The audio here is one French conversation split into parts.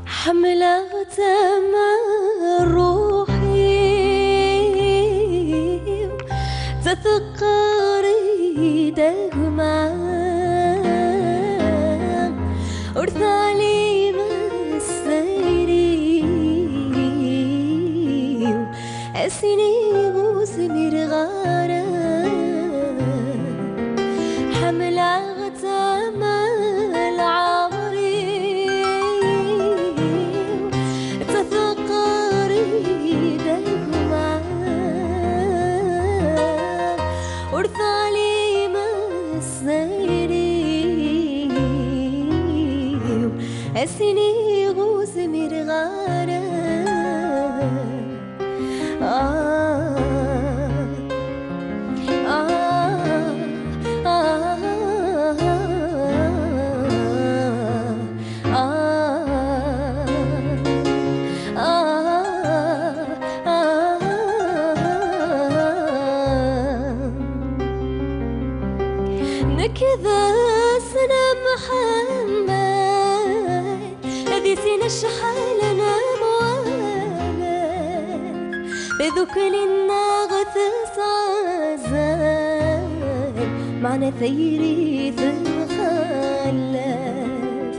حملة روحي تثقري دهما أرثالي مسيري أسيني وسمير غارة حملة أسيني غوزمير غارة نكذا سنة محمد ذيسين الشحالنا موالا بذوك للناغث صازال معنى ثيري ثم خلف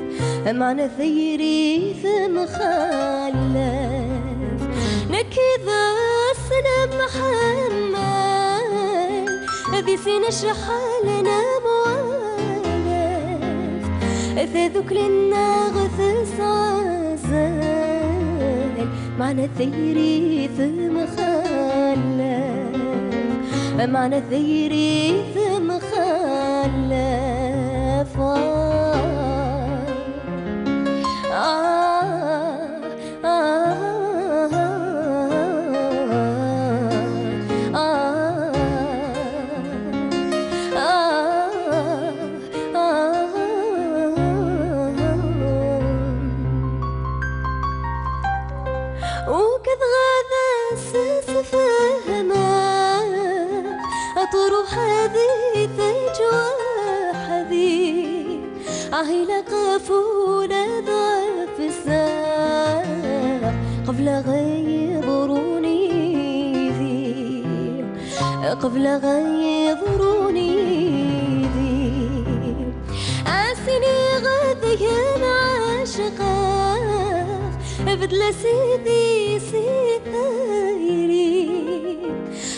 معنى ثيري ثم خلف نكذا سنة محمد ذيسين الشحالنا ذوك للناغث صازال معنى ثيري ثم خلف معنى ثيري ثم خلف وكذ غاذا سفهما أطروح هذه تجوى حذي عهيلا قفونا ضعف الساق قبل غيظروني ذي قبل غيظروني ذي أسني غذيا عاشقا بدل سيدي سيثيري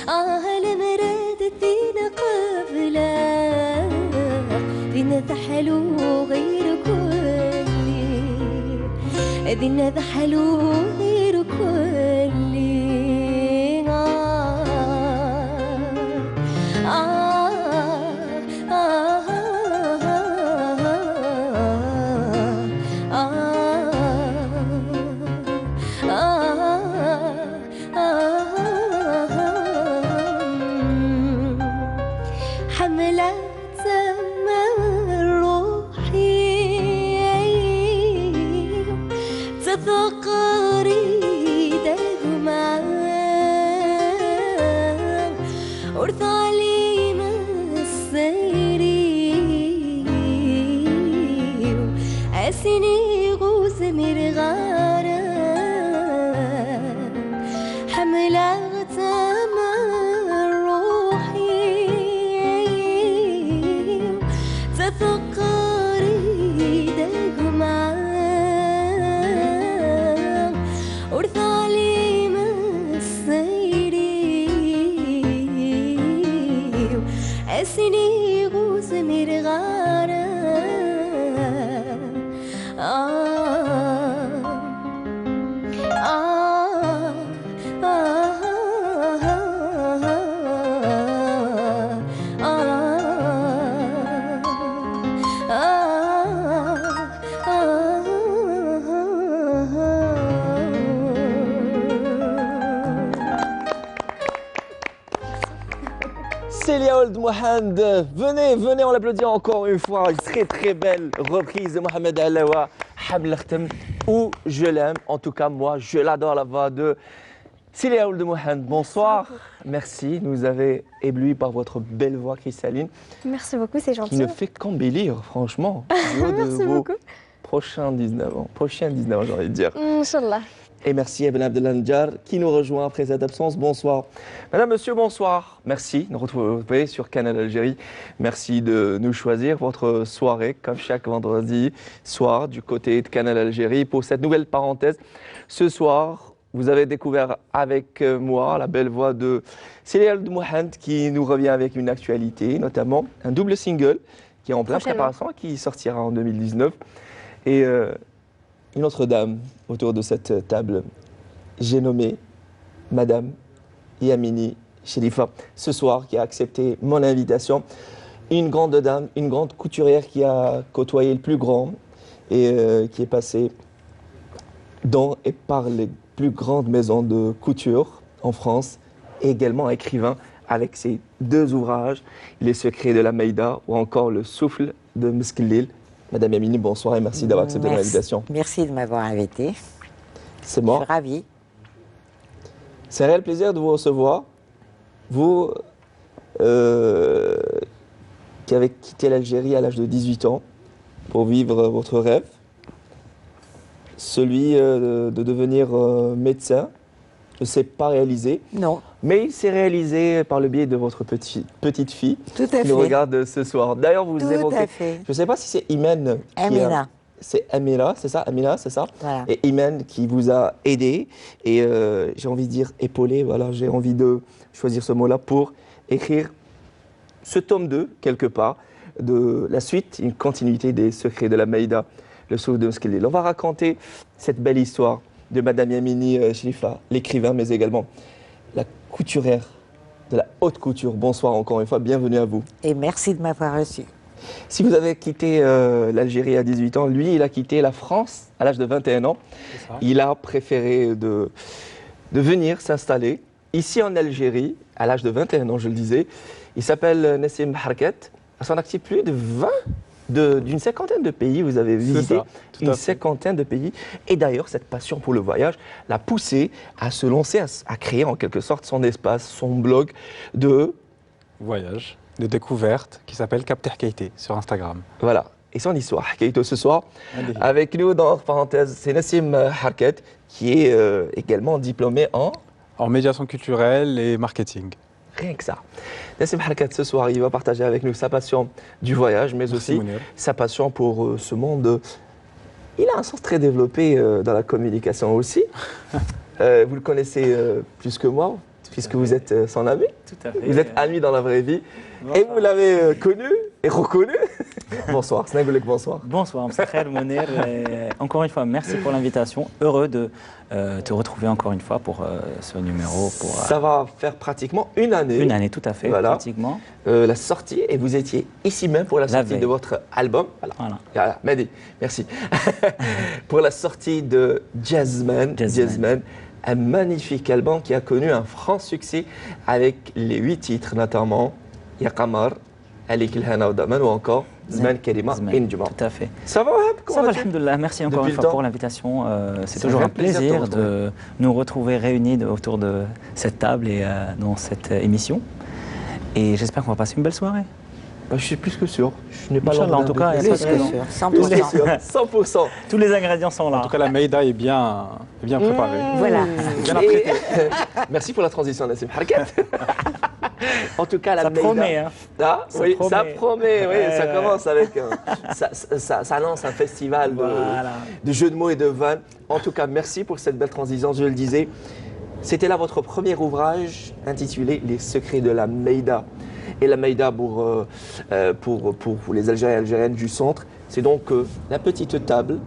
المراد دينا قبلا دينا ذحلو غير كلي دينا ذحلو غير كلي حملة روحي تذكري دهما أرثالي مسيري أسيني غوزمير غارة حملة تذكري دهما أرثالي مسيري أسيني غوزمير غارة Célia Ould Mohamed, venez, on l'applaudit encore une fois. Une très belle reprise de Mohamed Alaoua, Hamla Khtem, où je l'aime. En tout cas, moi, je l'adore, la voix de Célia Ould Mohamed. Bonsoir, merci, nous avez ébloui par votre belle voix cristalline. Merci beaucoup, c'est gentil. Qui ne fait qu'embellir, franchement. Merci beaucoup. prochains 19 ans. Prochains 19 ans, j'ai envie de dire. Inch'Allah. Et merci Ibn Abdellah Ndjar qui nous rejoint après cette absence. Bonsoir. Madame, monsieur, bonsoir. Merci de nous retrouver sur Canal Algérie. Merci de nous choisir votre soirée, comme chaque vendredi soir, du côté de Canal Algérie. Pour cette nouvelle parenthèse, ce soir, vous avez découvert avec moi la belle voix de Célia Mouhand qui nous revient avec une actualité, notamment un double single qui est en pleine préparation, qui sortira en 2019. Et une autre dame autour de cette table, j'ai nommé Madame Yamini Chérifa, ce soir, qui a accepté mon invitation. Une grande dame, une grande couturière qui a côtoyé le plus grand et qui est passée dans et par les plus grandes maisons de couture en France, et également écrivain avec ses deux ouvrages, Les secrets de la Meïda ou encore Le souffle de Meskelil. Madame Yamini, bonsoir et merci d'avoir accepté l'invitation. Merci de m'avoir invité. C'est moi. Je suis ravie. C'est un réel plaisir de vous recevoir. Vous qui avez quitté l'Algérie à l'âge de 18 ans pour vivre votre rêve, celui de devenir médecin, ne s'est pas réalisé. Non. Mais il s'est réalisé par le biais de votre petite fille Tout à qui nous fait. regarde ce soir. D'ailleurs, vous Tout évoquez. à fait. Je ne sais pas si c'est Imen. Amina. C'est Amina, c'est ça, Amina, c'est ça. Voilà. Et Imen qui vous a aidé et j'ai envie de dire épaulé. Voilà, j'ai envie de choisir ce mot-là pour écrire ce tome 2 quelque part de la suite, une continuité des secrets de la Meïda, le souffle de Meskelil. On va raconter cette belle histoire de Madame Yamini Chérifa, l'écrivain, mais également la couturière de la haute couture. Bonsoir encore une fois, bienvenue à vous. Et merci de m'avoir reçu. Si vous avez quitté l'Algérie à 18 ans, lui, il a quitté la France à l'âge de 21 ans. Il a préféré de venir s'installer ici en Algérie à l'âge de 21 ans, je le disais. Il s'appelle Nassim Harket. À son actif, plus de 20 d'une cinquantaine de pays, vous avez visité une cinquantaine de pays. Et d'ailleurs, cette passion pour le voyage l'a poussé à se lancer, à créer en quelque sorte son espace, son blog de voyage, de découverte, qui s'appelle Capter Keité sur Instagram. Voilà. Et son histoire, Keito ce soir, avec nous dans parenthèse, c'est Nassim Harket, qui est également diplômé en médiation culturelle et marketing. Rien que ça. Nassim Harket, ce soir, il va partager avec nous sa passion du voyage, mais aussi sa passion pour ce monde. Il a un sens très développé dans la communication aussi. Vous le connaissez plus que moi, puisque vous êtes son ami. Tout à fait. Vous êtes ami dans la vraie vie. Bonsoir. Et vous l'avez connu et reconnu. Bonsoir, Snagolek, bonsoir. Bonsoir, M. Mounir. Encore une fois, merci pour l'invitation. Heureux de te retrouver encore une fois pour ce numéro. Ça va faire pratiquement une année. Une année, tout à fait, voilà. pratiquement. La sortie, et vous étiez ici même pour la sortie de votre album. Voilà. Mehdi, merci. Pour la sortie de Jazzman. Un magnifique album qui a connu un franc succès avec les 8 titres, notamment Ya Qamar, Alik El-Hana ou encore Zman Karima Injuma. Tout à fait. Ça va, ça va, alhamdoulilah. Merci encore une fois pour l'invitation. C'est toujours un plaisir de nous retrouver réunis autour de cette table et dans cette émission. Et j'espère qu'on va passer une belle soirée. Je suis plus que sûr. Je n'ai pas l'ordre. En tout cas, il y a pas de 100%. Tous les ingrédients sont là. En tout cas, la Meïda est bien préparée. Voilà. Bien apprêtée. Merci pour la transition, Nassim Harket. En tout cas, la ça Meïda, promet. Hein. Ah, ça promet. Oui, ça commence avec. Ça lance un festival de jeux de mots et de vannes. En tout cas, merci pour cette belle transition. Je le disais, c'était là votre premier ouvrage intitulé Les secrets de la Meïda. Et la Meïda pour les Algériens et Algériennes du centre, c'est donc la petite table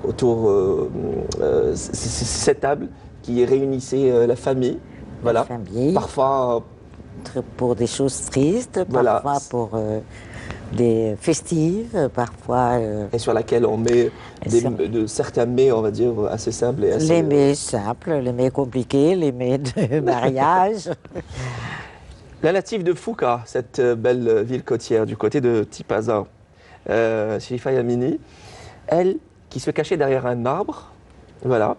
autour, cette table qui réunissait la famille. Voilà. La famille. Parfois pour des choses tristes, parfois pour des festives, parfois. Et sur laquelle on met certains mets, on va dire, assez simples et assez. Les mets simples, les mets compliqués, les mets de mariage. La native de Fouka, cette belle ville côtière du côté de Tipaza, Chérifa Yamini, elle qui se cachait derrière un arbre, voilà,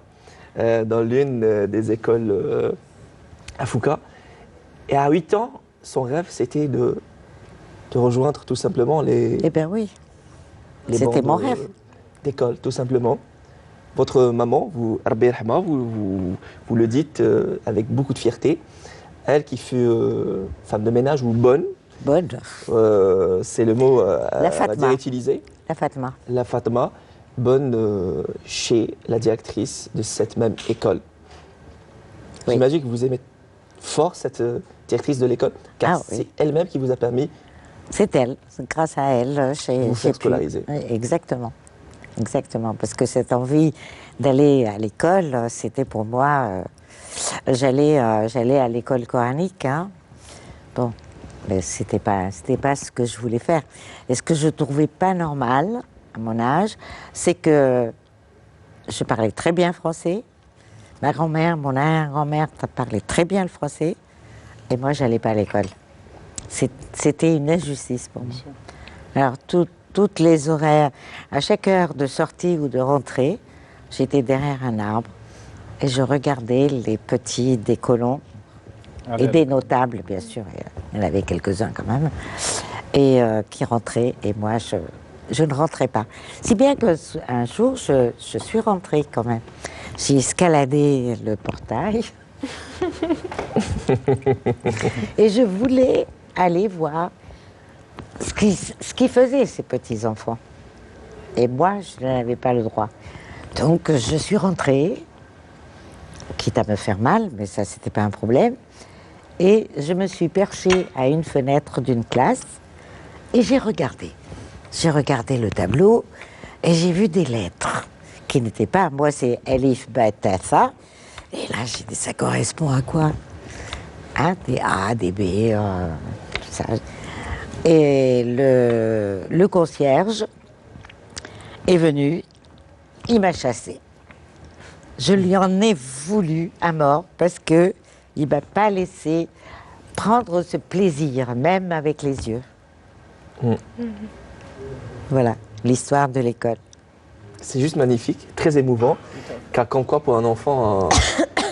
dans l'une des écoles à Fouka. Et à 8 ans, son rêve, c'était de rejoindre tout simplement les... Eh bien oui. C'était mon rêve. D'école, tout simplement. Votre maman, vous, Rabbi Yarhamha, vous le dites avec beaucoup de fierté. Elle qui fut femme de ménage ou bonne. Bonne. C'est le mot La Fatma. utilisé. La Fatma. La Fatma, bonne chez la directrice de cette même école. Oui. J'imagine que vous aimez fort cette directrice de l'école, car Ah, oui. c'est elle-même qui vous a permis C'est elle, c'est grâce à elle. vous faire scolariser. Oui, exactement. Exactement, parce que cette envie d'aller à l'école, c'était pour moi... j'allais à l'école coranique, hein. Bon, mais c'était pas ce que je voulais faire. Et ce que je trouvais pas normal, à mon âge, c'est que je parlais très bien français. Ma grand-mère, mon arrière-grand-mère parlaient très bien le français. Et moi, j'allais pas à l'école. C'était une injustice pour moi. Alors, toutes les horaires, à chaque heure de sortie ou de rentrée, j'étais derrière un arbre et je regardais les petits des colons et des notables, bien sûr, il y en avait quelques-uns quand même, et qui rentraient, et moi, je ne rentrais pas. Si bien qu'un jour, je suis rentrée quand même. J'ai escaladé le portail et je voulais aller voir ce qu'ils faisaient, ces petits-enfants. Et moi, je n'avais pas le droit. Donc, je suis rentrée, quitte à me faire mal, mais ça, c'était pas un problème. Et je me suis perchée à une fenêtre d'une classe et j'ai regardé. J'ai regardé le tableau et j'ai vu des lettres qui n'étaient pas... Moi, c'est Elif, Bet, Tha. Et là, j'ai dit, ça correspond à quoi? Hein, des A, des B, tout ça. Et le concierge est venu, il m'a chassée. Je lui en ai voulu à mort parce qu'il ne m'a pas laissé prendre ce plaisir, même avec les yeux. Voilà, l'histoire de l'école. C'est juste magnifique, très émouvant, car comme quoi pour un enfant,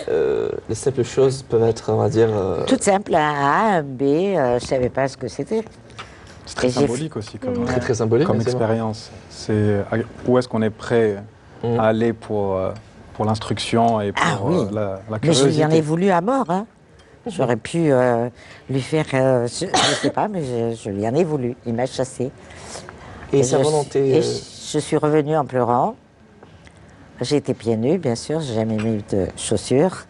les simples choses peuvent être, on va dire... Toute simple, un A, un B, je ne savais pas ce que c'était. C'est très symbolique aussi comme, Très symbolique. comme effectivement. expérience. C'est où est-ce qu'on est prêt à aller pour l'instruction et pour Ah oui. la Mais je curiosité. lui en ai voulu à mort. Hein. J'aurais pu lui faire... je ne sais pas, mais je lui en ai voulu. Il m'a chassée. Et sa volonté... Et je suis revenue en pleurant. J'ai été pieds nus, bien sûr. J'ai jamais mis de chaussures.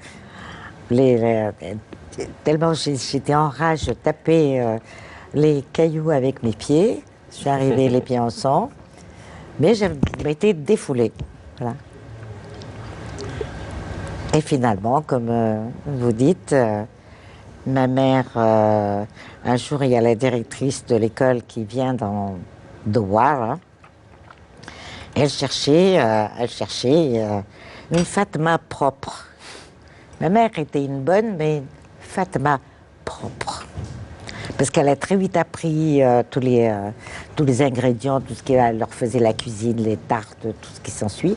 Tellement j'étais en rage, je tapais les cailloux avec mes pieds. Je suis arrivée les pieds en sang. Mais je m'étais défoulée. Voilà. Et finalement, comme vous dites, ma mère, un jour, il y a la directrice de l'école qui vient de War. Elle cherchait une Fatma propre. Ma mère était une bonne, mais une Fatma propre. Parce qu'elle a très vite appris tous les ingrédients, tout ce qui leur faisait la cuisine, les tartes, tout ce qui s'ensuit.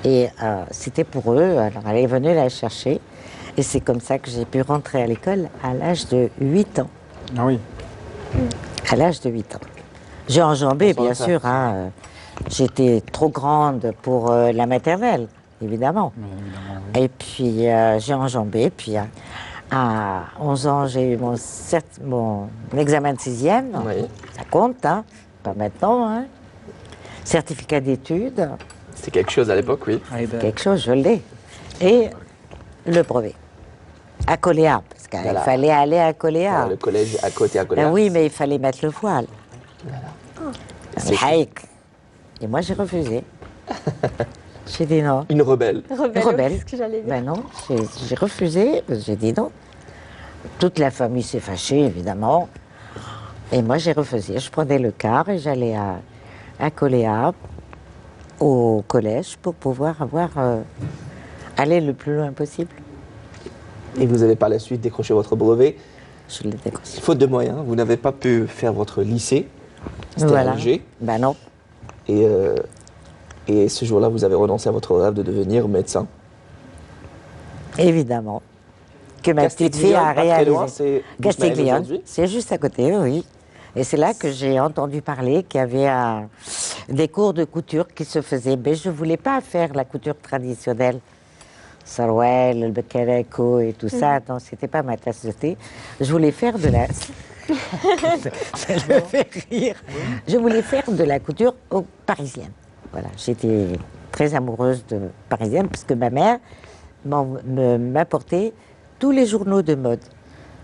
Et c'était pour eux, alors elle est venue la chercher. Et c'est comme ça que j'ai pu rentrer à l'école à l'âge de 8 ans. Ah oui. À l'âge de 8 ans. J'ai enjambé, bien sûr. Hein, j'étais trop grande pour la maternelle, évidemment. Oui, évidemment, oui. Et puis j'ai enjambé. Puis à 11 ans, j'ai eu mon examen de 6e. Oui. Ça compte, hein, pas maintenant. Hein. Certificat d'études, C'était quelque chose à l'époque, oui. Ah, eh ben, quelque chose, je l'ai. Et le brevet. À Coléa, parce qu'il Voilà. fallait aller à Coléa. Le collège à côté, à côté. Ben oui, mais il fallait mettre le voile. C'est- Le haïk. Et moi, j'ai refusé. J'ai dit non. Une rebelle. Rebelle. C'est ce que j'allais dire. Ben non, j'ai refusé, j'ai dit non. Toute la famille s'est fâchée, évidemment. Et moi, j'ai refusé. Je prenais le car et j'allais à Coléa, au collège, pour pouvoir aller le plus loin possible. Et vous avez par la suite décroché votre brevet. Je l'ai décroché. Faute de moyens, vous n'avez pas pu faire votre lycée. C'était à Voilà. Alger. Ben non. Et ce jour-là, vous avez renoncé à votre rêve de devenir médecin. Évidemment. Que ma petite fille Castiglione, a pas très réalisé. loin, c'est Castiglione, aujourd'hui. c'est juste à côté, oui. Et c'est là que j'ai entendu parler qu'il y avait des cours de couture qui se faisaient. Mais je ne voulais pas faire la couture traditionnelle. Sarouel, le bekereko et tout ça, non, c'était pas ma tasse de thé. Je voulais faire de la... Ça le fait rire. Je voulais faire de la couture parisienne. Voilà, j'étais très amoureuse de parisienne parce que ma mère m'apportait tous les journaux de mode.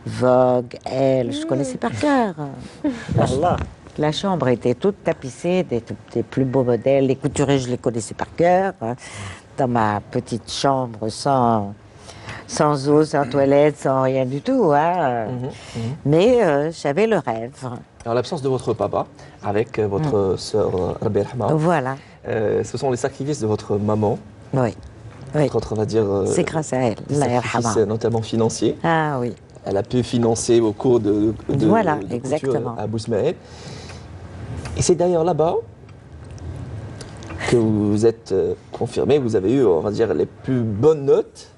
Vogue, Elle, je connaissais par cœur. La chambre était toute tapissée, des plus beaux modèles. Les couturiers, je les connaissais par cœur. Dans ma petite chambre, sans eau, sans toilette, sans rien du tout. Hein. Mais j'avais le rêve. En l'absence de votre papa, avec votre sœur Rabbi Rahma, voilà. Ce sont les sacrifices de votre maman. Oui. Oui. On va dire. C'est grâce à elle. Sacrifices notamment financiers. Ah oui. Elle a pu financer vos cours de voilà, de exactement. À Bousmaël. Et c'est d'ailleurs là-bas que vous êtes confirmé, vous avez eu, on va dire, les plus bonnes notes.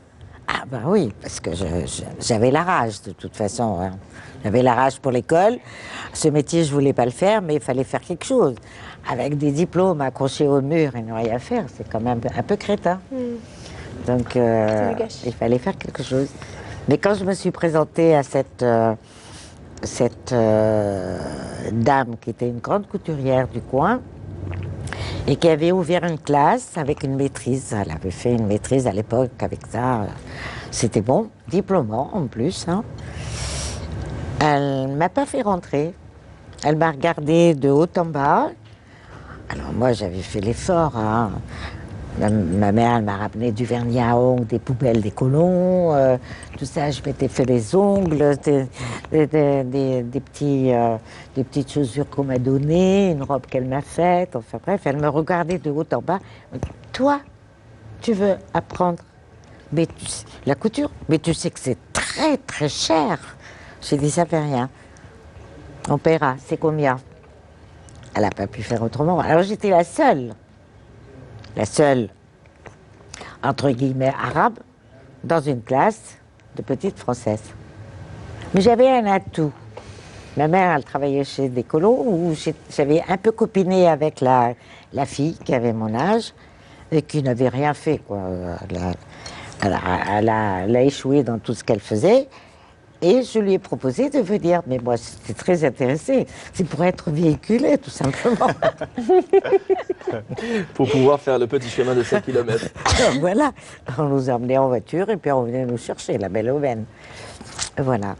Ah ben oui, parce que j'avais la rage de toute façon. Hein. J'avais la rage pour l'école. Ce métier, je ne voulais pas le faire, mais il fallait faire quelque chose. Avec des diplômes accrochés au mur et ne rien faire, c'est quand même un peu crétin. Donc il fallait faire quelque chose. Mais quand je me suis présentée à cette dame qui était une grande couturière du coin et qui avait ouvert une classe avec une maîtrise, elle avait fait une maîtrise à l'époque avec ça, c'était bon, diplômant en plus. Hein. Elle ne m'a pas fait rentrer, elle m'a regardée de haut en bas. Alors moi j'avais fait l'effort. Hein. Ma mère, elle m'a ramené du vernis à ongles, des poubelles, des colons, tout ça. Je m'étais fait les ongles, des petites chaussures qu'on m'a données, une robe qu'elle m'a faite. Enfin bref, elle me regardait de haut en bas. Toi, tu veux apprendre la couture, mais tu sais que c'est très très cher. J'ai dit, ça fait rien. On paiera, c'est combien? Elle n'a pas pu faire autrement. Alors j'étais la seule, entre guillemets, arabe, dans une classe de petites françaises. Mais j'avais un atout. Ma mère, elle travaillait chez des colos où j'avais un peu copiné avec la fille qui avait mon âge et qui n'avait rien fait, quoi. Elle a échoué dans tout ce qu'elle faisait. Et je lui ai proposé de venir, mais moi j'étais très intéressée. C'est pour être véhiculée, tout simplement. Pour pouvoir faire le petit chemin de 7 km. Voilà, on nous emmenait en voiture et puis on venait nous chercher, la belle aubaine. Voilà.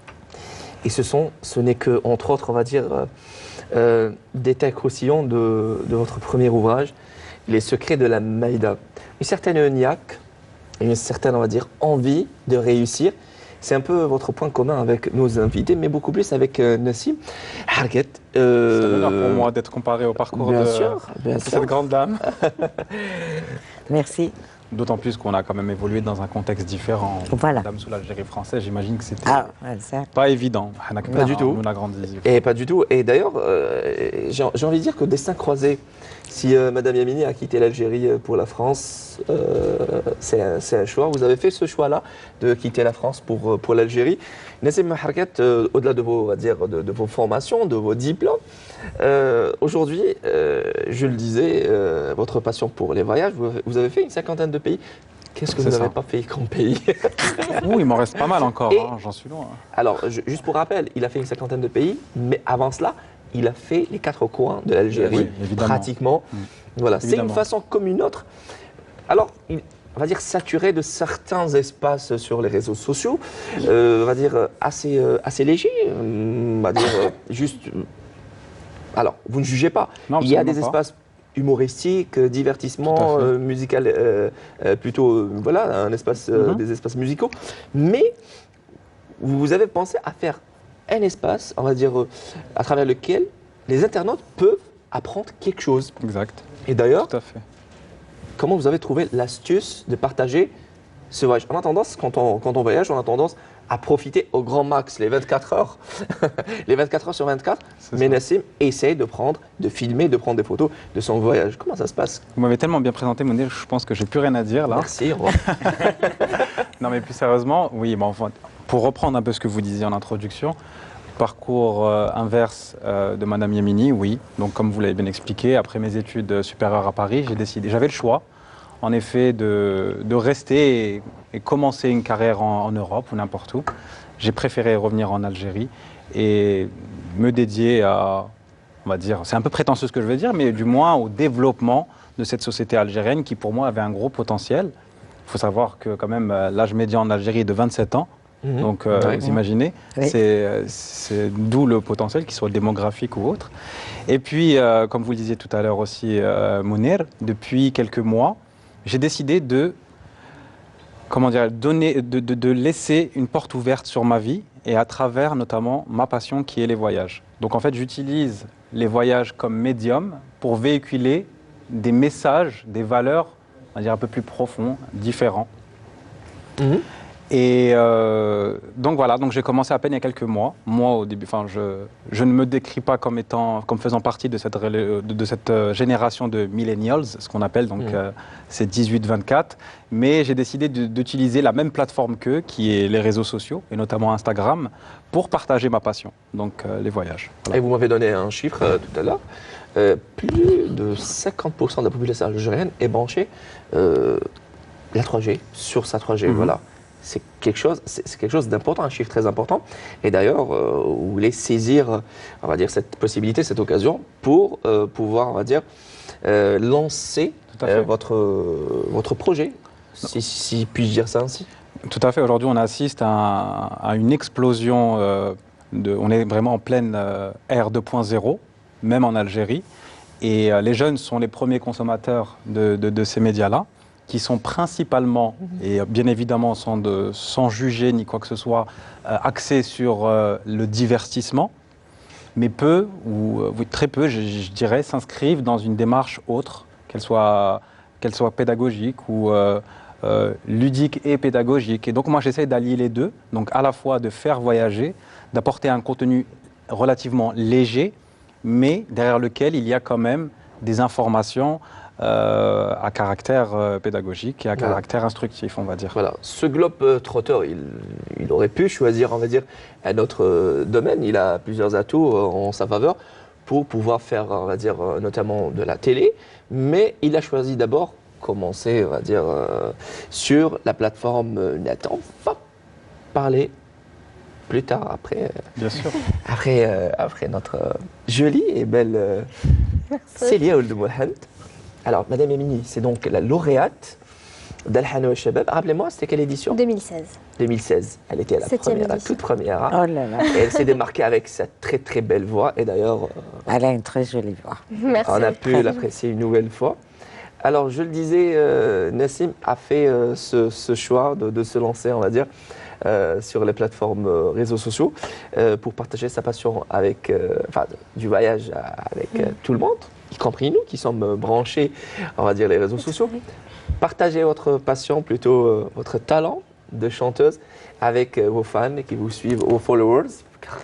Et ce n'est que, entre autres, on va dire, des têtes croustillants de votre premier ouvrage, Les secrets de la Maïda. Une certaine niaque, une certaine, on va dire, envie de réussir. C'est un peu votre point commun avec nos invités, mais beaucoup plus avec Nassim Harguet. C'est un honneur pour moi d'être comparé au parcours de cette grande dame. Merci. D'autant plus qu'on a quand même évolué dans un contexte différent. Voilà. Dame sous l'Algérie française, j'imagine que c'était pas évident. Pas du tout. On a grandi. Et pas du tout. Et d'ailleurs, j'ai envie de dire que destin croisé. Si Madame Yamini a quitté l'Algérie pour la France, c'est un choix. Vous avez fait ce choix-là de quitter la France pour l'Algérie. Nassim Harguet, au-delà de vos, on va dire, de vos formations, de vos diplômes, aujourd'hui, je le disais, votre passion pour les voyages, vous avez fait une 50aine de pays. Qu'est-ce que vous n'avez pas fait comme pays? Oui, il m'en reste pas mal encore, hein, j'en suis loin. Alors, juste pour rappel, il a fait une 50aine de pays, mais avant cela, il a fait les 4 coins de l'Algérie, pratiquement. Voilà, c'est une façon comme une autre. Alors, on va dire saturé de certains espaces sur les réseaux sociaux, on va dire assez léger, on va dire juste. Alors, vous ne jugez pas. Non, il y a des espaces humoristiques, divertissement, musical, plutôt, voilà, un espace, des espaces musicaux. Mais vous avez pensé à faire un espace, on va dire, à travers lequel les internautes peuvent apprendre quelque chose. Exact. Et d'ailleurs, tout à fait. Comment vous avez trouvé l'astuce de partager ce voyage? On a tendance, quand on voyage, on a tendance à profiter au grand max, les 24 heures, les 24 heures sur 24. Mais Nassim essaye de filmer, de prendre des photos de son voyage. Comment ça se passe? Vous m'avez tellement bien présenté, Mounir, je pense que j'ai plus rien à dire là. Merci. Non mais plus sérieusement, oui, bon, enfin, pour reprendre un peu ce que vous disiez en introduction, Parcours inverse de Madame Yemini, oui. Donc comme vous l'avez bien expliqué, après mes études supérieures à Paris, j'avais le choix, en effet, de rester et commencer une carrière en Europe ou n'importe où. J'ai préféré revenir en Algérie et me dédier à, on va dire, c'est un peu prétentieux ce que je veux dire, mais du moins au développement de cette société algérienne qui pour moi avait un gros potentiel. Il faut savoir que quand même l'âge médian en Algérie est de 27 ans. Donc, vous imaginez, oui. C'est d'où le potentiel, qu'il soit démographique ou autre. Et puis, comme vous le disiez tout à l'heure aussi, Mounir, depuis quelques mois, j'ai décidé de, comment dire, de laisser une porte ouverte sur ma vie et à travers notamment ma passion qui est les voyages. Donc, en fait, j'utilise les voyages comme médium pour véhiculer des messages, des valeurs, on va dire un peu plus profonds, différents. Et donc voilà, donc j'ai commencé à peine il y a quelques mois. Moi, au début, enfin, je ne me décris pas comme faisant partie de cette génération de millennials, ce qu'on appelle, donc c'est 18-24. Mais j'ai décidé d'utiliser la même plateforme qu'eux, qui est les réseaux sociaux, et notamment Instagram, pour partager ma passion, donc les voyages. Voilà. Et vous m'avez donné un chiffre tout à l'heure. Plus de 50% de la population algérienne est branchée la 3G, sur sa 3G, voilà. C'est quelque chose d'important, un chiffre très important. Et d'ailleurs, vous voulez saisir, on va dire, cette possibilité, cette occasion pour pouvoir, on va dire, lancer votre projet, si puis-je dire ça ainsi. Tout à fait. Aujourd'hui, on assiste à une explosion. On est vraiment en pleine ère 2.0, même en Algérie. Et les jeunes sont les premiers consommateurs de ces médias-là, qui sont principalement, et bien évidemment sans juger ni quoi que ce soit, axés sur le divertissement, mais peu, ou très peu, je dirais, s'inscrivent dans une démarche autre, qu'elle soit pédagogique ou ludique et pédagogique. Et donc moi j'essaie d'allier les deux, donc à la fois de faire voyager, d'apporter un contenu relativement léger, mais derrière lequel il y a quand même des informations à caractère pédagogique et à caractère instructif, on va dire. Voilà. Ce globe trotteur, il aurait pu choisir, on va dire, un autre domaine. Il a plusieurs atouts en sa faveur pour pouvoir faire, on va dire, notamment de la télé. Mais il a choisi d'abord commencer, on va dire, sur la plateforme net. On va parler plus tard, après. Bien sûr. Après notre jolie et belle Célia Ould Mohamed. Alors, Madame Yemini, c'est donc la lauréate d'Al-Hanoua Al-Shabab. Rappelez-moi, c'était quelle édition? 2016. 2016. Elle était la toute première. Hein. Oh là là. Et elle s'est démarquée avec sa très très belle voix. Et d'ailleurs, elle a une très jolie voix. Merci. On a pu l'apprécier une nouvelle fois. Alors, je le disais, Nassim a fait ce choix de se lancer, on va dire, sur les plateformes réseaux sociaux pour partager sa passion avec, du voyage avec tout le monde, y compris nous qui sommes branchés, on va dire, les réseaux sociaux. Partagez votre passion, plutôt votre talent de chanteuse avec vos fans qui vous suivent, vos followers,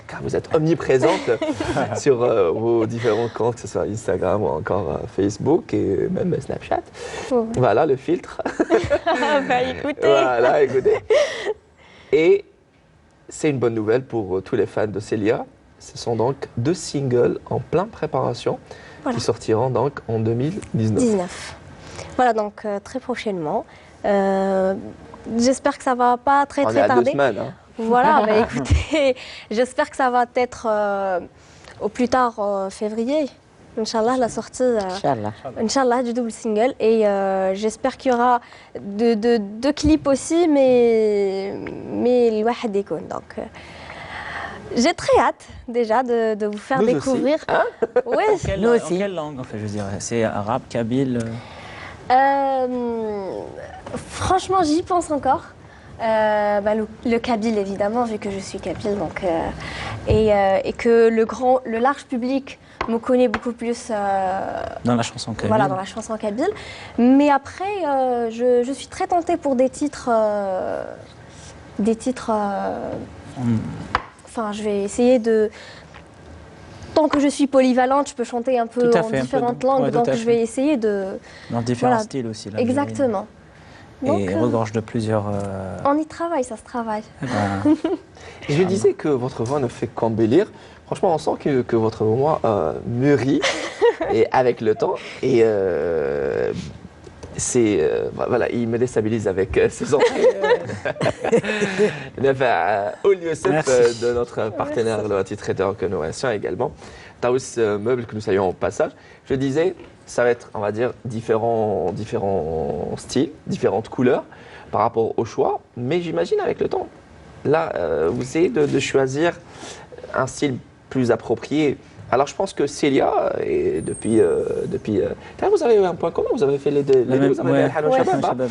car vous êtes omniprésente sur vos différents comptes, que ce soit Instagram ou encore Facebook et même Snapchat. Voilà le filtre. Écoutez. Voilà, écoutez. Et c'est une bonne nouvelle pour tous les fans de Célia. Ce sont donc 2 singles en pleine préparation qui sortiront donc en 2019. Voilà, donc très prochainement. J'espère que ça ne va pas très On est à tarder. 2 semaines. Hein. Voilà, bah, écoutez, j'espère que ça va être au plus tard février. Inch'Allah, la sortie Inch'Allah, du double single. Et j'espère qu'il y aura deux clips aussi, mais le wahad ykoun. Donc, j'ai très hâte déjà de vous faire découvrir. Aussi. Hein oui, nous aussi. En quelle langue, en fait, je dirais? C'est arabe, kabyle? Franchement, j'y pense encore. Le kabyle, évidemment, vu que je suis kabyle, donc, et que le large public me connaît beaucoup plus dans la chanson kabyle. Voilà, dans la chanson kabyle. Mais après, je suis très tentée pour des titres. Enfin, je vais essayer de. Tant que je suis polyvalente, je peux chanter un peu en différentes langues, donc je vais essayer de. Dans différents styles aussi. Là, exactement. et regorge de plusieurs... On y travaille, ça se travaille. Je disais que votre voix ne fait qu'embellir. Franchement, on sent que votre voix mûrit et avec le temps. Et voilà, il me déstabilise avec ses entrées. Oul Youssef, de notre partenaire, le traiteur que nous remercions également. Taous Meubles, que nous saluons au passage. Je disais, ça va être, on va dire, différents styles, différentes couleurs par rapport au choix. Mais j'imagine avec le temps, là, vous essayez de choisir un style plus approprié. Alors je pense que Célia, et depuis vous avez eu un point commun, vous avez fait les deux, vous avez fait Al-Hal Shabab,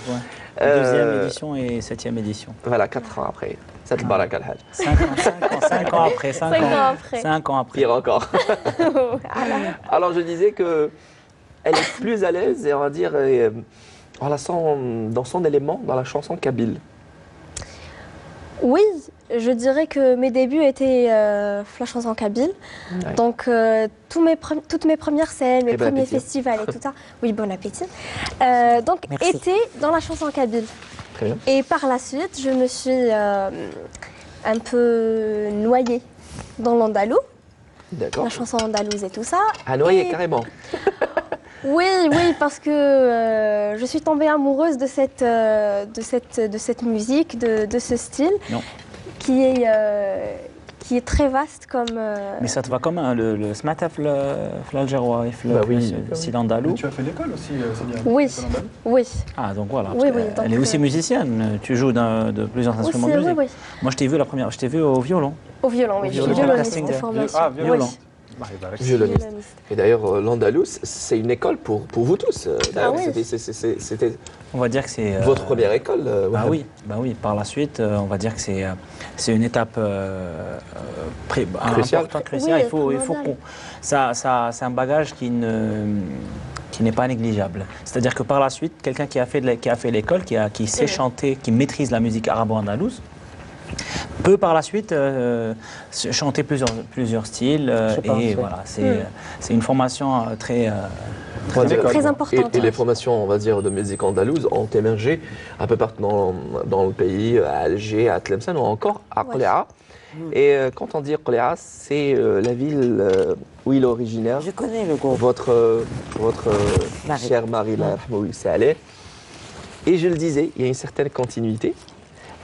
deuxième édition et 7e édition. Voilà, 4 ans après. C'est le barak Al-Hal. 5 ans après. 5 ans après. Pire encore. Alors je disais que elle est plus à l'aise, et on va dire, on la sent dans son élément, dans la chanson kabyle. Oui, je dirais que mes débuts étaient la chanson kabyle. Ouais. Donc, toutes mes premières scènes, mes premiers festivals et tout ça. Oui, bon appétit. Donc, étaient dans la chanson kabyle. Très bien. Et par la suite, je me suis un peu noyée dans l'andalou. D'accord. La chanson andalouse et tout ça. À noyer, carrément. Oui, parce que je suis tombée amoureuse de cette musique, de ce style, qui est très vaste comme... Mais ça te va comme le smataf, l'algérois, le style andalou. Tu as fait l'école aussi, Célia? Oui. Ah, donc voilà. Oui, elle est aussi musicienne, tu joues de plusieurs instruments de musique. Oui. Moi, je t'ai vu au violon. Au violon, oui. Je suis violoniste de formation. Ah, violon. Violoniste. Et d'ailleurs, l'andalou, c'est une école pour vous tous. C'était on va dire que c'est votre première école. Oui. Par la suite, on va dire que c'est une étape importante, cruciale. Oui, il faut c'est un bagage qui n'est pas négligeable. C'est-à-dire que par la suite, quelqu'un qui a fait l'école, qui sait chanter, qui maîtrise la musique arabo-andalouse, peut par la suite chanter plusieurs styles et voilà, c'est une formation très importante. Et les formations, on va dire, de musique andalouse ont émergé un peu partout dans le pays, à Alger, à Tlemcen ou encore à Qoléa. Et quand on dit Qoléa, c'est la ville où il est originaire. Je connais le groupe. Votre chère Marie, et je le disais, il y a une certaine continuité.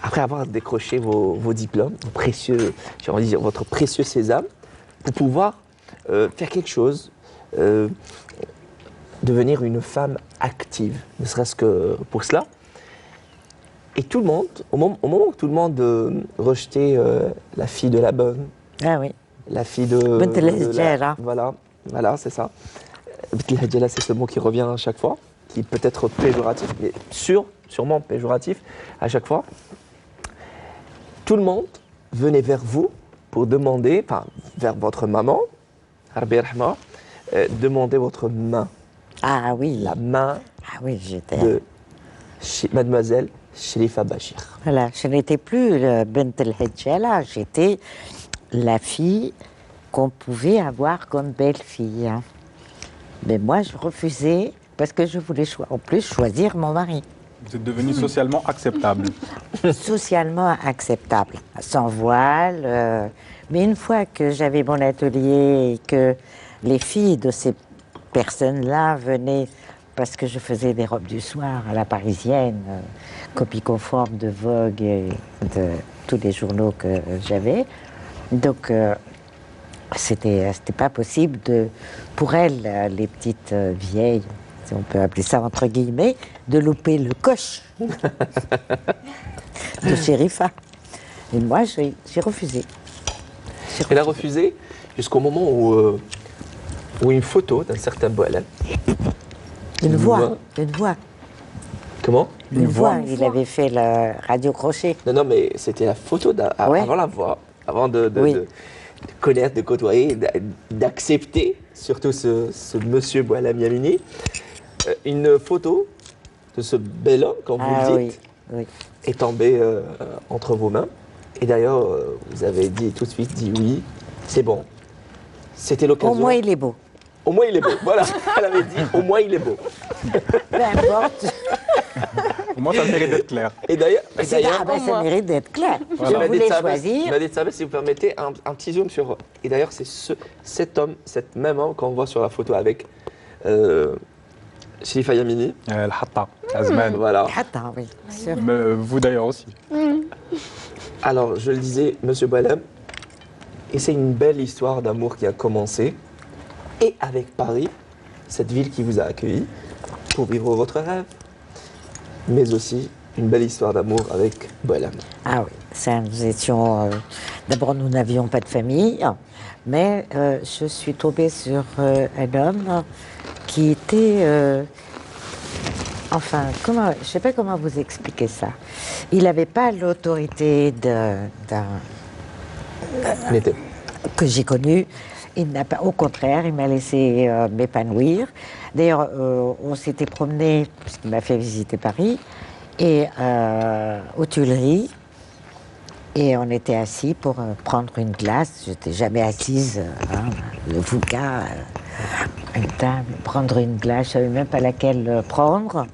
Après avoir décroché vos diplômes, votre précieux sésame, pour pouvoir faire quelque chose, devenir une femme active, ne serait-ce que pour cela. Et tout le monde, au moment où tout le monde rejetait la fille de la bonne, la fille de... Voilà, c'est ça. C'est ce mot qui revient à chaque fois, qui peut être péjoratif, mais sûrement péjoratif à chaque fois. Tout le monde venait vers vous pour demander, vers votre maman, Rabbi Rahma, demander votre main. Ah oui. La main de mademoiselle Chérifa Bachir. Voilà, je n'étais plus le Bent el-Hedjala, j'étais la fille qu'on pouvait avoir comme belle-fille. Mais moi, je refusais parce que je voulais en plus choisir mon mari. Vous êtes devenue socialement acceptable. Socialement acceptable, sans voile. Mais une fois que j'avais mon atelier et que les filles de ces personnes-là venaient, parce que je faisais des robes du soir à la parisienne, copie conforme de Vogue et de tous les journaux que j'avais. Donc, c'était pas possible pour elles, les petites vieilles, si on peut appeler ça entre guillemets, de louper le coche de Chérifa. Et moi, j'ai refusé. Elle a refusé jusqu'au moment où une photo d'un certain Boualem. Une voix. Comment? Une voix. Il avait fait le radio-crochet. Non, mais c'était la photo avant la voix, avant de connaître, de côtoyer, d'accepter, surtout ce monsieur Boualem Yamini. Une photo de ce bel homme, comme vous le dites, est tombée entre vos mains. Et d'ailleurs, vous avez tout de suite dit oui, c'est bon. C'était l'occasion. Au moins, il est beau. Au moins, il est beau. Voilà, elle avait dit au moins, il est beau. Peu importe. Pour moi, ça mérite d'être clair. Et d'ailleurs, Ça mérite d'être clair. Voilà. Je voulais choisir. Madid Sabes, si vous permettez, un petit zoom sur... Et d'ailleurs, c'est cet homme, cet même homme qu'on voit sur la photo avec Shrifa Yamini. El Hatta, Azman. Voilà. Attends, oui, bien sûr. Vous d'ailleurs aussi. Alors, je le disais, Monsieur Boualem, et c'est une belle histoire d'amour qui a commencé, et avec Paris, cette ville qui vous a accueilli pour vivre votre rêve, mais aussi une belle histoire d'amour avec Boualem. Ah oui, ça, nous étions... D'abord, nous n'avions pas de famille, mais je suis tombée sur un homme qui était... enfin, je ne sais pas comment vous expliquer ça. Il n'avait pas l'autorité d'un que j'ai connu. Il n'a pas, au contraire, il m'a laissé m'épanouir. D'ailleurs, on s'était promené, puisqu'il m'a fait visiter Paris, et aux Tuileries, et on était assis pour prendre une glace. Je n'étais jamais assise, le Foucault, une table, prendre une glace, je ne savais même pas laquelle prendre,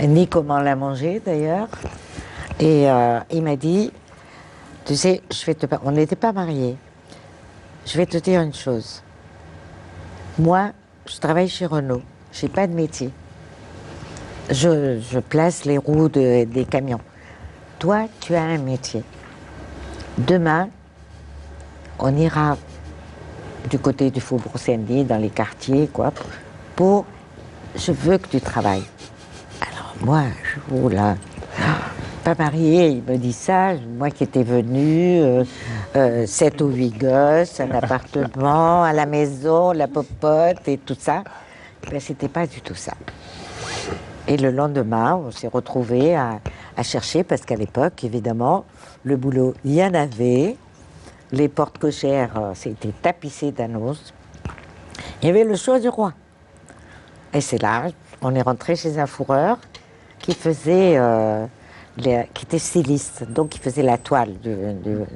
ni comment la manger d'ailleurs. Et il m'a dit, tu sais, on n'était pas mariés. Je vais te dire une chose. Moi, je travaille chez Renault. Je n'ai pas de métier. Je place les roues des camions. Toi, tu as un métier. Demain, on ira du côté du Faubourg Saint-Denis, dans les quartiers, quoi, je veux que tu travailles. Alors moi, là, pas mariée, il me dit ça, moi qui étais venue, 7 ou 8 gosses, un appartement, à la maison, la popote et tout ça. Ben, c'était pas du tout ça. Et le lendemain, on s'est retrouvés à chercher, parce qu'à l'époque, évidemment, le boulot, il y en avait. Les portes cochères, c'était tapissé d'annonces. Il y avait le choix du roi. Et c'est là, on est rentré chez un fourreur qui faisait, qui était styliste, donc il faisait la toile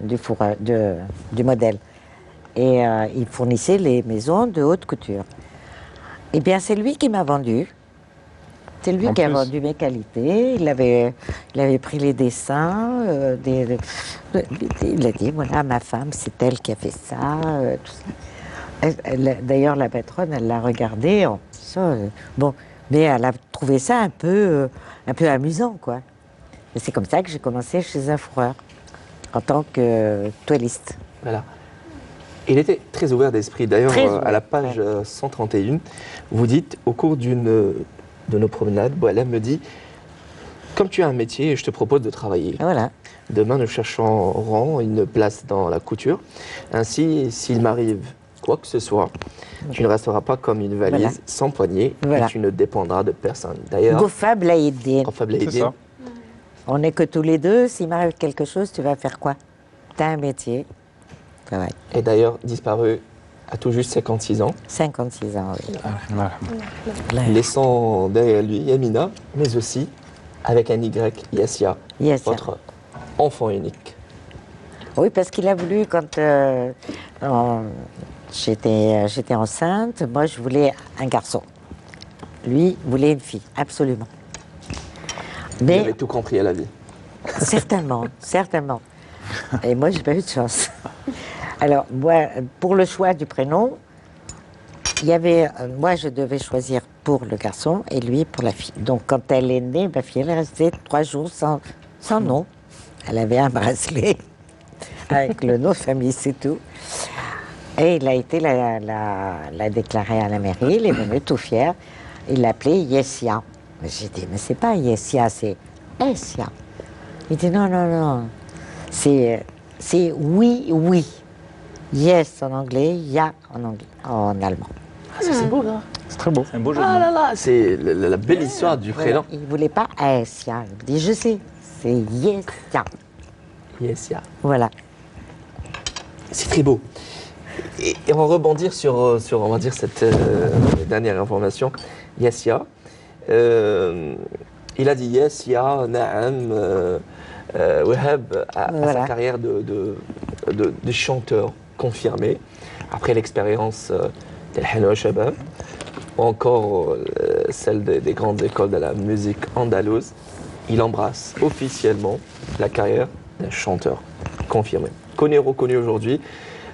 du fourreur, du modèle. Et il fournissait les maisons de haute couture. Eh bien, c'est lui qui m'a vendu. C'est lui qui a vendu mes qualités. Il avait pris les dessins. Il a dit, voilà, ma femme, c'est elle qui a fait ça. Tout ça. D'ailleurs, la patronne, elle l'a regardé. Bon, mais elle a trouvé ça un peu amusant, quoi. Et c'est comme ça que j'ai commencé chez un fourreur, en tant que toiliste. Voilà. Il était très ouvert d'esprit. D'ailleurs, à la page 131, vous dites, au cours d'une de nos promenades, Boualem me dit, comme tu as un métier, je te propose de travailler. Voilà. Demain, nous chercherons une place dans la couture. Ainsi, s'il m'arrive quoi que ce soit, tu ne resteras pas comme une valise sans poignée et tu ne dépendras de personne. D'ailleurs, Gofab Laïdine. C'est ça. On n'est que tous les deux. S'il m'arrive quelque chose, tu vas faire quoi? Tu as un métier. Travail. Et d'ailleurs, disparu à tout juste 56 ans. 56 ans, oui. Laissant derrière lui Yamina, mais aussi, avec un Y, Yassia, votre enfant unique. Oui, parce qu'il a voulu, quand j'étais enceinte, moi je voulais un garçon. Lui voulait une fille, absolument. Mais il avait tout compris à la vie. Certainement, certainement. Et moi, j'ai pas eu de chance. Alors, moi, pour le choix du prénom, il y avait, moi, je devais choisir pour le garçon et lui pour la fille. Donc, quand elle est née, ma fille, elle est restée 3 jours sans nom. Elle avait un bracelet avec le nom de famille, c'est tout. Et il a été la déclarer à la mairie, il est venu tout fier. Il l'appelait Yessia. J'ai dit, mais c'est pas Yessia, c'est Essia. Il dit, non, non, non, c'est oui, oui. Yes en anglais, ya en allemand. Ah, ça, c'est beau, là. C'est très beau. C'est un beau jeu de Ah mots. là là, c'est la belle histoire du prénom. Il ne voulait pas Essia. Il dit, je sais, c'est Yessia. Yessia. Voilà. C'est très beau. Et on va rebondir sur on va dire, cette dernière information. Yessia. Il a dit Yessia, Naam, Wahab a sa carrière de chanteur confirmé après l'expérience d'El Hanoua Shabab, ou encore celle des grandes écoles de la musique andalouse, il embrasse officiellement la carrière d'un chanteur confirmé. Connu et reconnu aujourd'hui,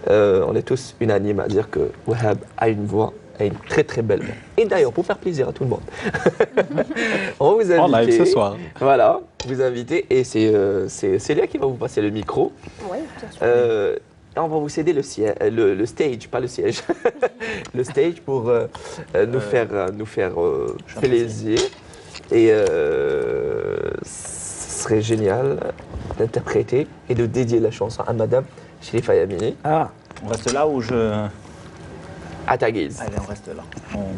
on est tous unanimes à dire que Wahab a une voix, a une très très belle voix. Et d'ailleurs, pour faire plaisir à tout le monde, on va vous inviter. En live ce soir. Voilà, vous inviter et c'est Léa qui va vous passer le micro. Oui, bien sûr. On va vous céder le stage, pas le siège, le stage pour nous faire plaisir. Et ce serait génial d'interpréter et de dédier la chanson à Madame Chérifa Yamini. Ah, on reste là où je... À ta guise. Allez, on reste là.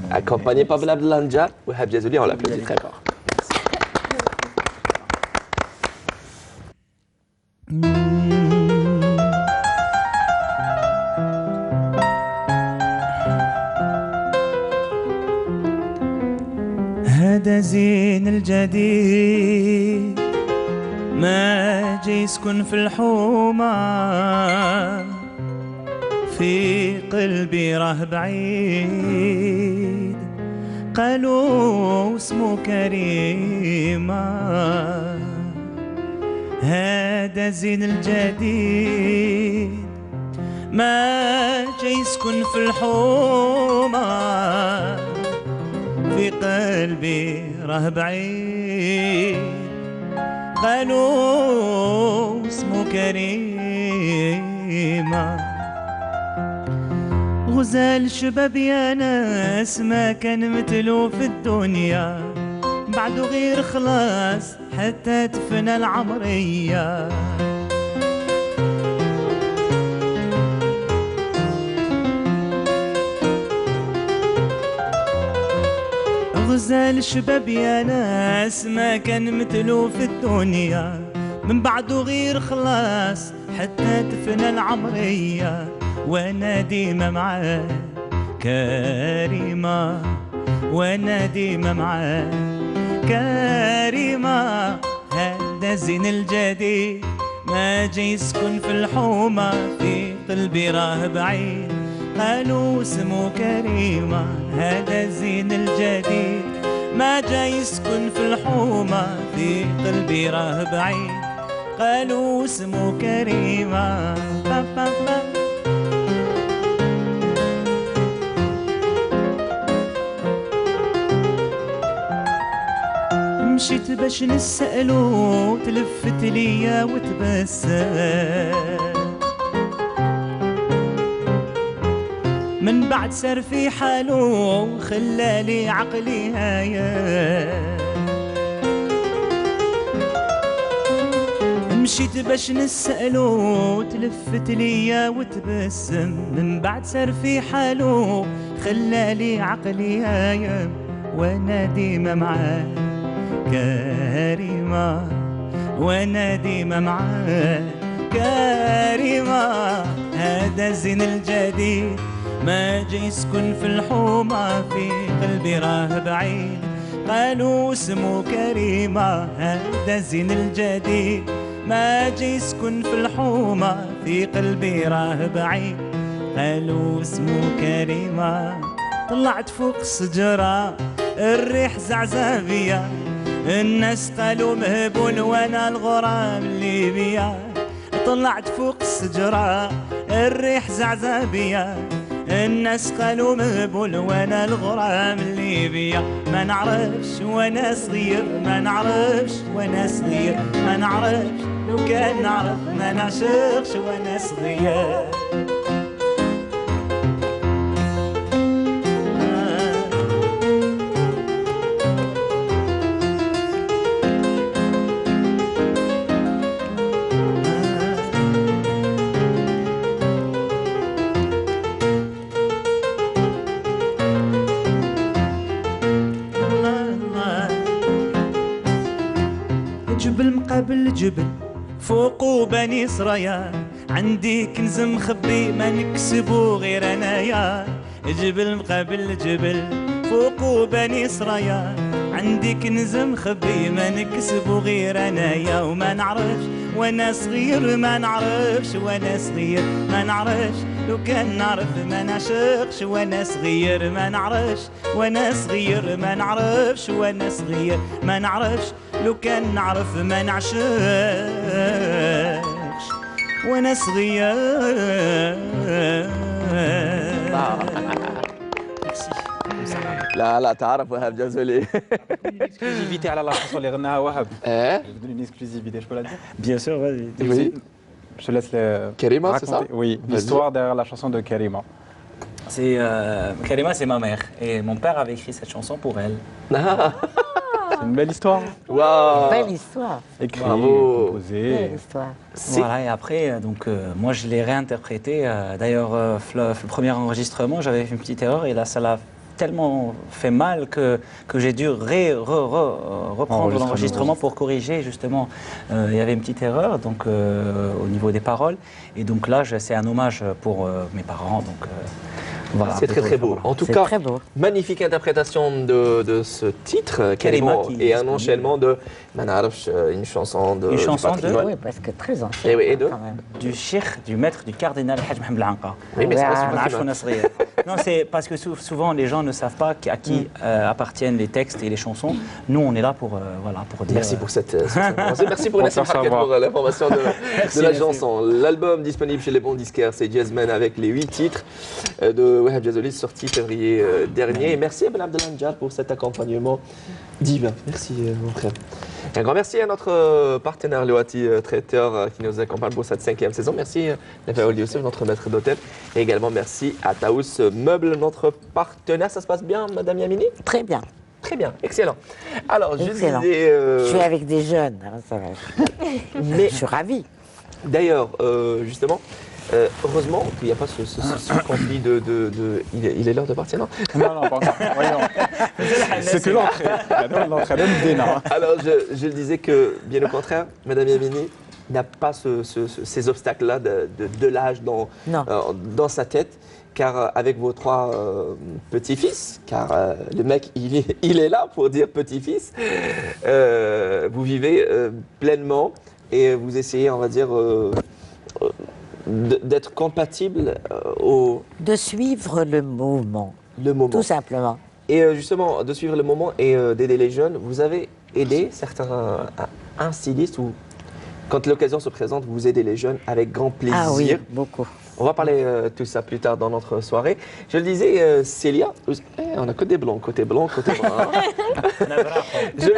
Accompagné par Blablanja, Wahab Jazouli, on l'applaudit très fort. هذا زين الجديد ما جي يسكن في الحومة في قلبي راه بعيد قالوا اسمه كريمة هذا زين الجديد ما جي يسكن في الحومة في قلبي راه بعيد قالوا اسمه كريمة غزال شباب يا ناس ما كان مثلو في الدنيا بعده غير خلاص حتى تفنى العمرية غزال شباب يا ناس ما كان مثلو في الدنيا من بعده غير خلاص حتى تفنى العمرية وانا ديما معاه كريمة وانا ديما معاه كريمة هذا زين الجديد ما جاي يسكن في الحومة في قلبي راه بعيد قالوا اسمه كريمة هذا زين الجديد ما جاي يسكن في الحومة في قلبي راه بعيد قالوا اسمه كريمة با با با. مشيت باش نسألو تلفت ليا وتبسم من بعد سار في حالو خلالي عقلي هايا مشيت باش نسألو تلفت ليا وتبسم من بعد سار في حالو خلالي عقلي هايا وانا ديما معاه كريمة وانا ديما معاه كريمة هذا زين الجديد ما جاي يسكن في الحومة في قلبي راه بعيد قالوا اسمه كريمة هذا زين الجديد ما جاي يسكن في الحومة في قلبي راه بعيد قالوا اسمه كريمة طلعت فوق الشجرة الريح زعزابية الناس قالوا مهبول وانا الغرام اللي بيا طلعت فوق الشجرة الريح زعزابية الناس قالوا مهبول وانا الغرام اللي بيا ما نعرفش وانا صغير ما نعرفش وانا صغير ما نعرفش لو كان نعرف ما نعشقش وانا صغير جبل مقابل جبل فوقو بني سرايا عندي كنز مخبي ما نكسبو غير انايا جبل مقابل جبل فوقو بني سرايا عندي كنز مخبي ما نكسبو غير انايا وما نعرفش وانا صغير ما نعرفش وانا صغير ما نعرفش لو كان نعرف ما نعشقش وانا صغير ما نعرفش وانا صغير ما نعرفش وانا صغير ما نعرفش لو كان نعرف ما نعشقش وانا صغير. لا لا تعرف وهاب جازولي. Une exclusivité à la chanson les Rennes Wahab. Je vous donne une exclusivité, je peux la dire? Bien sûr, vas-y. Oui. Je te laisse les Karima, raconter. c'est ça? Oui, l'histoire derrière la chanson de Karima. Karima, c'est ma mère. Et mon père avait écrit cette chanson pour elle. C'est une belle histoire. Waouh. Belle histoire. Écrit, Bravo. composé. Belle histoire. Voilà, et après, donc, moi, je l'ai réinterprété. D'ailleurs, le premier enregistrement, j'avais fait une petite erreur et là, ça l'a tellement fait mal que j'ai dû reprendre l'enregistrement pour corriger, justement. Il y avait une petite erreur donc, au niveau des paroles. Et donc là, c'est un hommage pour mes parents. Donc, voilà, c'est très très beau. En tout cas, magnifique interprétation de ce titre, Karima, et un enchaînement de Manarch, une chanson de. Une chanson de. Oui, parce que très ancienne. Et oui, et de. Du cheikh, du maître, du cardinal Haj Mohamed Al-Anqa. Oui, mais c'est pas ce Non, c'est parce que souvent les gens ne savent pas à qui appartiennent les textes et les chansons. Nous, on est là pour, voilà, pour dire. Merci pour cette information. Merci pour l'information de la chanson. L'album disponible chez les bons disquaires, c'est Jazzman avec les 8 titres de Wahab Jazzouli sorti février dernier. Et merci à Ben Abdelhamdjar pour cet accompagnement divin. Merci mon frère. Un grand merci à notre partenaire Loati Traiteur qui nous accompagne pour cette 5e saison. Merci Nafaouli Youssef, notre maître d'hôtel. Et également merci à Taous Meubles, notre partenaire. Ça se passe bien, Madame Yamini? Très bien. Très bien, excellent. Alors, excellent. Je suis avec des jeunes, hein, ça va. Mais je suis ravie. D'ailleurs, justement, heureusement qu'il n'y a pas ce conflit de il est l'heure de partir, non? Non, pas encore. C'est que l'entrée. Alors, je le disais que, bien au contraire, Madame Yamini n'a pas ces obstacles-là de l'âge dans sa tête. Car avec vos 3 petits-fils, car le mec, il est là pour dire petit-fils, vous vivez pleinement et vous essayez, on va dire, d'être compatible de suivre le moment. Le moment. Tout simplement. Et justement, de suivre le moment et d'aider les jeunes, vous avez aidé un styliste ou quand l'occasion se présente, vous aidez les jeunes avec grand plaisir. Ah oui, beaucoup. On va parler tout ça plus tard dans notre soirée. Je le disais, Célia, on a que des blancs, côté blanc, côté brun. Tout à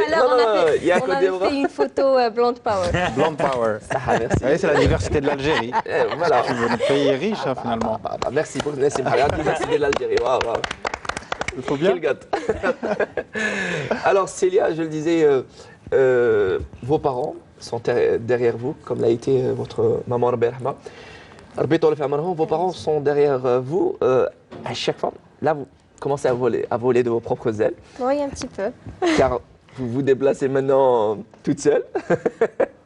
l'heure, on a fait une photo Blonde Power. Blonde Power. Ah, merci. Oui, c'est la diversité de l'Algérie. Voilà. Notre pays est riche, hein, finalement. Merci pour Nessim Hayat, diversité de l'Algérie. Waouh, waouh. Il faut bien. Quel gâte. Alors, Célia, je le disais, vos parents sont derrière vous, comme l'a été votre maman Rabbi Rahma. Vos parents sont derrière vous à chaque fois. Là, vous commencez à voler de vos propres ailes. Oui, un petit peu. Car vous vous déplacez maintenant toute seule.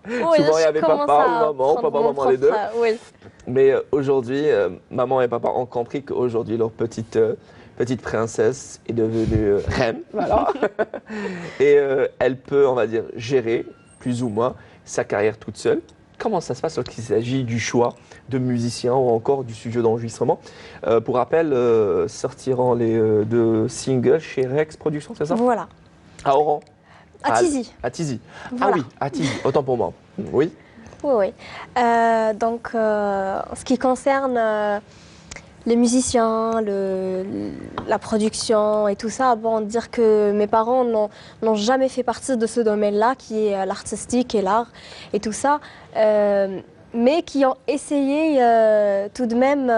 Oui, souvent, il y avait papa ou maman, les deux. Oui. Mais aujourd'hui, maman et papa ont compris qu'aujourd'hui, leur petite princesse est devenue reine. Voilà. Et elle peut, on va dire, gérer plus ou moins sa carrière toute seule. Comment ça se passe lorsqu'il s'agit du choix de musiciens ou encore du studio d'enregistrement? Pour rappel, sortiront les 2 singles chez Rex Productions, c'est ça? Voilà. À Oran? À Tizi. À Tizi. Voilà. Ah oui, à Tizi, autant pour moi. Oui. Oui. Donc, en ce qui concerne les musiciens, la production et tout ça, bon, dire que mes parents n'ont jamais fait partie de ce domaine-là, qui est l'artistique et l'art et tout ça, mais qui ont essayé tout de même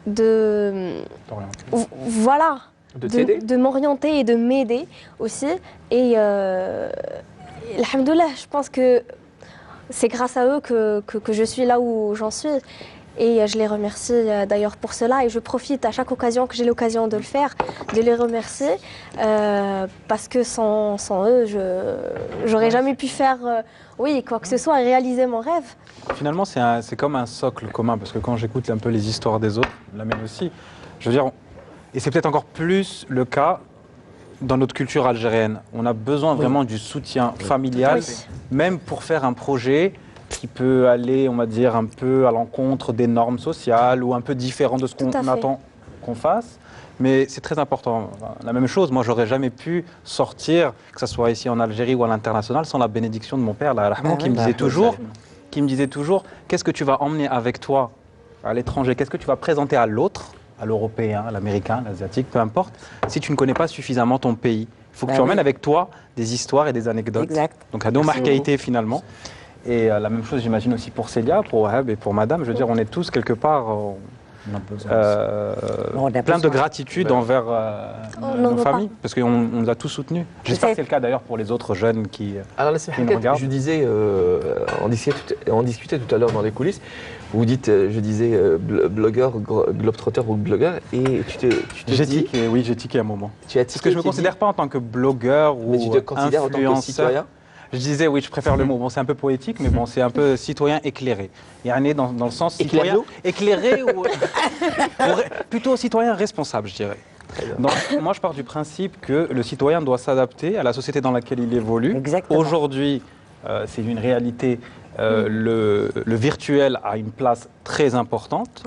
de m'orienter et de m'aider aussi. Et alhamdoulilah, je pense que c'est grâce à eux que je suis là où j'en suis. Et je les remercie d'ailleurs pour cela. Et je profite à chaque occasion que j'ai l'occasion de le faire, de les remercier. Parce que sans eux, j'aurais jamais pu faire quoi que ce soit et réaliser mon rêve. Finalement, c'est comme un socle commun. Parce que quand j'écoute un peu les histoires des autres, la mienne aussi, je veux dire, et c'est peut-être encore plus le cas dans notre culture algérienne. On a besoin vraiment du soutien familial, même pour faire un projet qui peut aller, on va dire, un peu à l'encontre des normes sociales ou un peu différent de ce qu'on attend qu'on fasse. Mais c'est très important. La même chose, moi, j'aurais jamais pu sortir, que ce soit ici en Algérie ou à l'international, sans la bénédiction de mon père, la Rahman, qui me disait toujours, qu'est-ce que tu vas emmener avec toi à l'étranger? Qu'est-ce que tu vas présenter à l'autre, à l'Européen, à l'Américain, à l'Asiatique, peu importe, si tu ne connais pas suffisamment ton pays? Il faut que tu emmènes avec toi des histoires et des anecdotes. Exact. Donc, à nos marquaïtés, finalement. Et la même chose, j'imagine, aussi pour Célia, pour Wahab et pour Madame. Je veux dire, on est tous quelque part plein de gratitude envers nos familles, parce qu'on nous a tous soutenus. J'espère que c'est le cas d'ailleurs pour les autres jeunes qui nous regardent. Je disais, on discutait tout à l'heure dans les coulisses, vous dites, je disais, blogueur, globetrotter ou blogueur, et tu te dis... Oui, j'ai tiqué un moment. Tu as tiqué, parce que je ne me considère pas en tant que blogueur ou tu te considères en tant que citoyen? Je disais, oui, je préfère le mot. Bon, c'est un peu poétique, mais bon, c'est un peu citoyen éclairé. Il y a un nez dans le sens citoyen éclairé ou plutôt citoyen responsable, je dirais. Donc, moi, je pars du principe que le citoyen doit s'adapter à la société dans laquelle il évolue. Aujourd'hui, c'est une réalité. Le virtuel a une place très importante.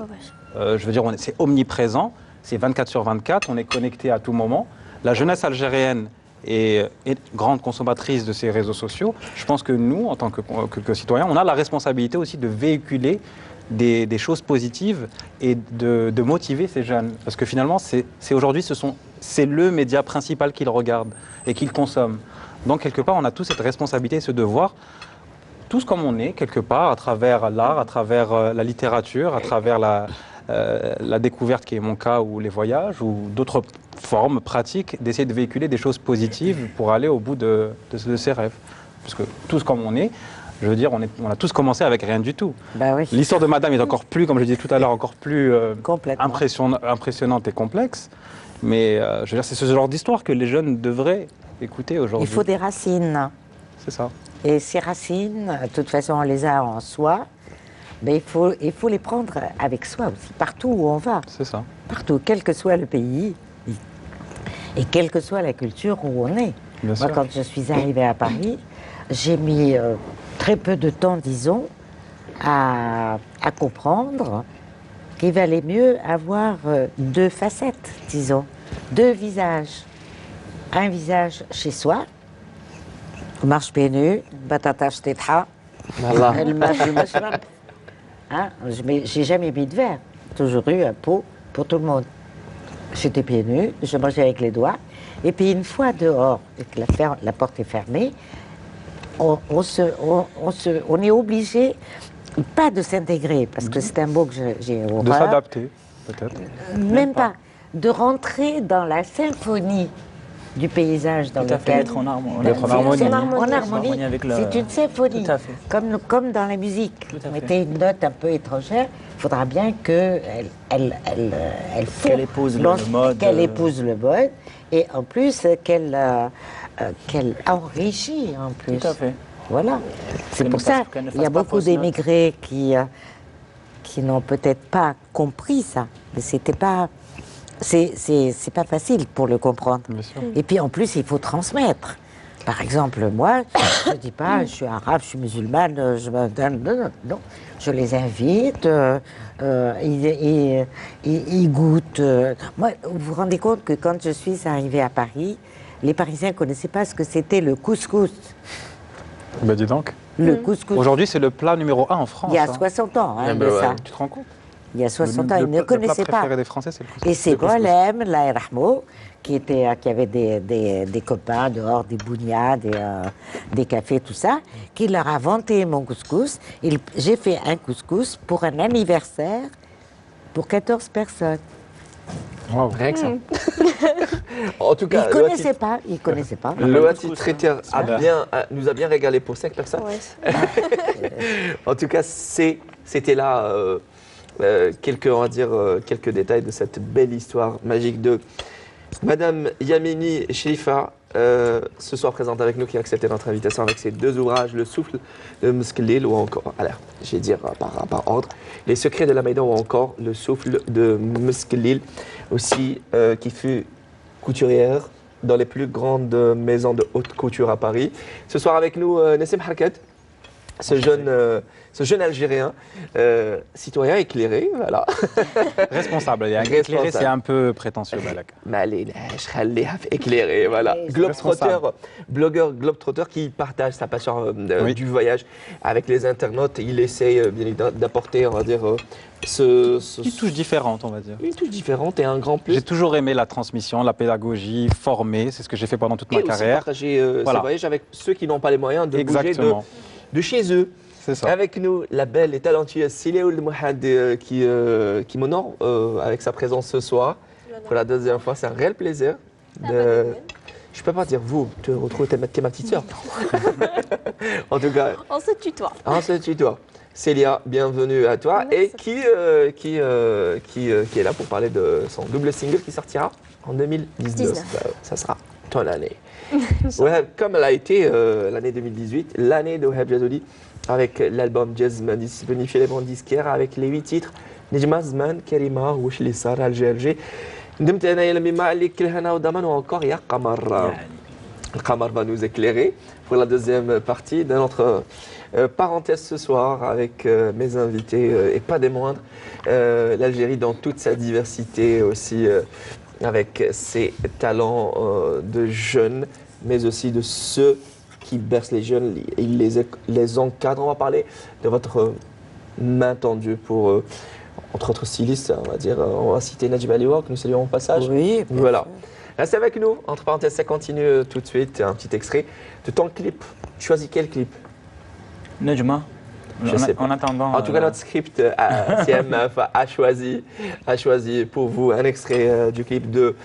Je veux dire, c'est omniprésent. C'est 24/24. On est connecté à tout moment. La jeunesse algérienne est grande consommatrice de ces réseaux sociaux. Je pense que nous, en tant que citoyens, on a la responsabilité aussi de véhiculer des choses positives et de motiver ces jeunes. Parce que finalement, c'est aujourd'hui, c'est le média principal qu'ils regardent et qu'ils consomment. Donc, quelque part, on a tous cette responsabilité, ce devoir, tous comme on est, quelque part, à travers l'art, à travers la littérature, à travers la découverte qui est mon cas, ou les voyages, ou d'autres formes pratiques, d'essayer de véhiculer des choses positives pour aller au bout de ses rêves. Parce que tous comme on est, je veux dire, on a tous commencé avec rien du tout. Ben oui. L'histoire de Madame est encore plus, comme je disais tout à l'heure, encore plus impressionnante et complexe. Mais je veux dire, c'est ce genre d'histoire que les jeunes devraient écouter aujourd'hui. Il faut des racines. C'est ça. Et ces racines, de toute façon, on les a en soi. Mais il faut les prendre avec soi aussi, partout où on va. C'est ça. Partout, quel que soit le pays et quelle que soit la culture où on est. Bien sûr. Moi, quand je suis arrivée à Paris, j'ai mis très peu de temps, disons, à comprendre qu'il valait mieux avoir deux facettes, disons, deux visages. Un visage chez soi, marche pieds nus, batata stetha, j'ai jamais mis de verre, toujours eu un pot pour tout le monde. J'étais pieds nus, je mangeais avec les doigts, et puis une fois dehors et que la porte est fermée, on est obligé, pas de s'intégrer, parce que c'est un mot que j'ai horreur. De s'adapter, peut-être. Même pas. De rentrer dans la symphonie du paysage dans lequel... Être en harmonie. Avec c'est une symphonie. Tout à fait. Comme dans la musique. Vous mettez une note un peu étrangère, il faudra bien qu'elle épouse le mode. Qu'elle épouse le mode. Et en plus, qu'elle enrichit en plus. Tout à fait. Voilà. C'est pour ça qu'il y a beaucoup d'émigrés qui n'ont peut-être pas compris ça. Mais c'était pas... C'est pas facile pour le comprendre. Et puis en plus, il faut transmettre. Par exemple, moi, je ne dis pas, je suis arabe, je suis musulmane, non. Je les invite, ils goûtent. Moi, vous vous rendez compte que quand je suis arrivée à Paris, les Parisiens ne connaissaient pas ce que c'était le couscous. Ben dis donc. Le couscous. Aujourd'hui, c'est le plat numéro 1 en France. Il y a 60 ans, de ça. Tu te rends compte? Il y a 60 ans, ils ne connaissaient pas. Le plat préféré des Français, c'est le couscous. Et c'est Golem, la Rahmo, qui avait des copains dehors, des bougnats, des cafés, tout ça, qui leur a vanté mon couscous. J'ai fait un couscous pour un anniversaire pour 14 personnes. Wow, rien que ça. En tout cas, ils ne connaissaient pas. Le Hati traiteur nous a bien régalé pour 5 personnes. Ouais. En tout cas, c'était là quelques détails de cette belle histoire magique de Madame Yamini Chérifa, ce soir présente avec nous, qui a accepté notre invitation avec ses 2 ouvrages, Le souffle de Meskelil, ou encore, je vais dire par ordre, Les secrets de la Maïdan, ou encore Le souffle de Meskelil, aussi qui fut couturière dans les plus grandes maisons de haute couture à Paris. Ce soir avec nous, Nessim Harkat, ce jeune Algérien, citoyen éclairé, voilà. Responsable. Éclairé, c'est un peu prétentieux, Balak. Éclairé, voilà. Globetrotter, blogueur Globetrotter qui partage sa passion du voyage avec les internautes. Il essaie bien d'apporter, on va dire, une touche différente, on va dire. Une touche différente et un grand plus. J'ai toujours aimé la transmission, la pédagogie, former. C'est ce que j'ai fait pendant toute ma carrière. Partager ce voyage avec ceux qui n'ont pas les moyens de bouger de chez eux. C'est ça. Avec nous, la belle et talentueuse Célia Ould Mohad qui m'honore avec sa présence ce soir. Pour la deuxième fois, c'est un réel plaisir. Je ne peux pas dire vous, te retrouver, t'es ma petite sœur. En tout cas. On se tutoie. On se tutoie. Célia, bienvenue à toi. Et qui est là pour parler de son double single qui sortira en 2019. Ça sera ton année. Ouais, comme elle a été l'année 2018, l'année de Wahab Jazzouli, avec l'album Jazzman disponible chez les bandes disquaires avec les 8 titres Nejma Zman, Karima, Wesh li sar, Alger. ندمت انايا لما عليك الهنا ودمان وانكور يا قمر. Le Qamar va nous éclairer pour la deuxième partie de notre parenthèse ce soir avec mes invités et pas des moindres. L'Algérie dans toute sa diversité aussi, avec ses talents de jeunes, mais aussi de ceux qui bercent les jeunes, ils les encadrent. On va parler de votre main tendue pour, entre autres stylistes, on va dire. On va citer Najib Aliwa, que nous saluons au passage. Oui, voilà. Restez avec nous. Entre parenthèses, ça continue tout de suite. Un petit extrait de ton clip. Tu choisis quel clip? Nejma. En attendant. En tout cas, notre script CMF a choisi pour vous un extrait du clip de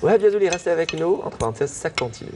Wahab Jazzouli. Restez avec nous. Entre parenthèses, ça continue.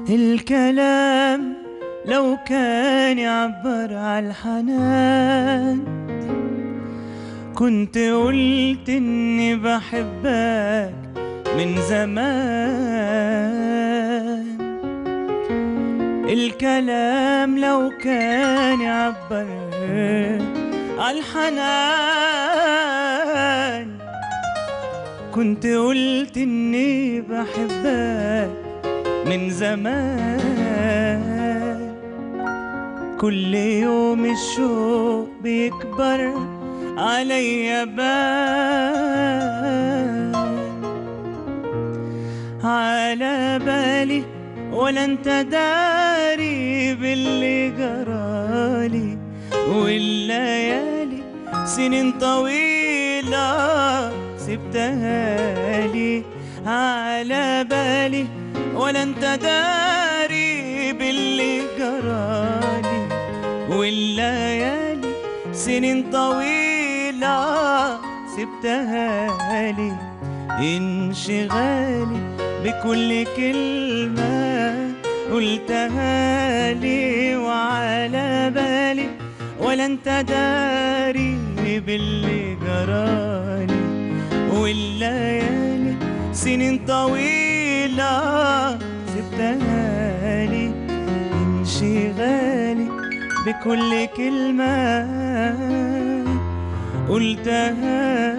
الكلام لو كان يعبر عن الحنان كنت قلت إني بحبك من زمان. الكلام لو كان يعبر عن الحنان كنت قلت إني بحبك من زمان. كل يوم الشوق بيكبر عليا بال على بالي ولا انت داري باللي جرالي والليالي سنين طويلة سبتها لي على بالي ولا انت داري باللي جرالي والليالي سنين طويلة سبتها لي. انشغالي بكل كلمة قلتها لي وعلى بالي ولا انت داري باللي جرالي والليالي سنين طويلة سبتها لي. انشغالي بكل كلمة قلتها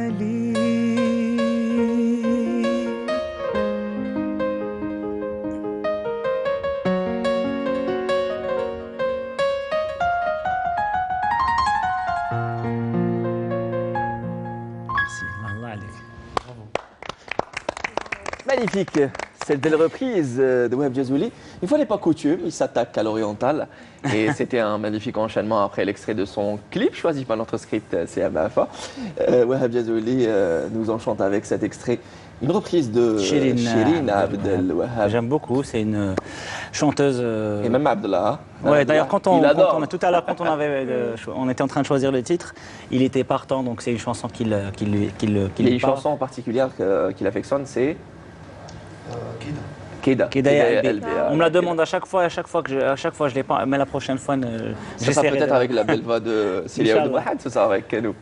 لي. Magnifique, cette belle reprise de Wahab Jazouli. Une fois n'est pas coutume, il s'attaque à l'oriental et c'était un magnifique enchaînement après l'extrait de son clip choisi par notre script CMAFA. Wahab Jazouli nous enchante avec cet extrait, une reprise de Shirin Abdel Wahab. J'aime beaucoup, c'est une chanteuse. Et même Abdallah. Ouais, d'ailleurs, tout à l'heure, quand on était en train de choisir le titre, il était partant, donc c'est une chanson qu'il Il y a une chanson en particulier qu'il affectionne, c'est Keda. On me la demande à chaque fois je l'ai pas, mais la prochaine fois, j'essaierai peut-être avec la belle voix de Célia Ouahad, ce sera avec nous.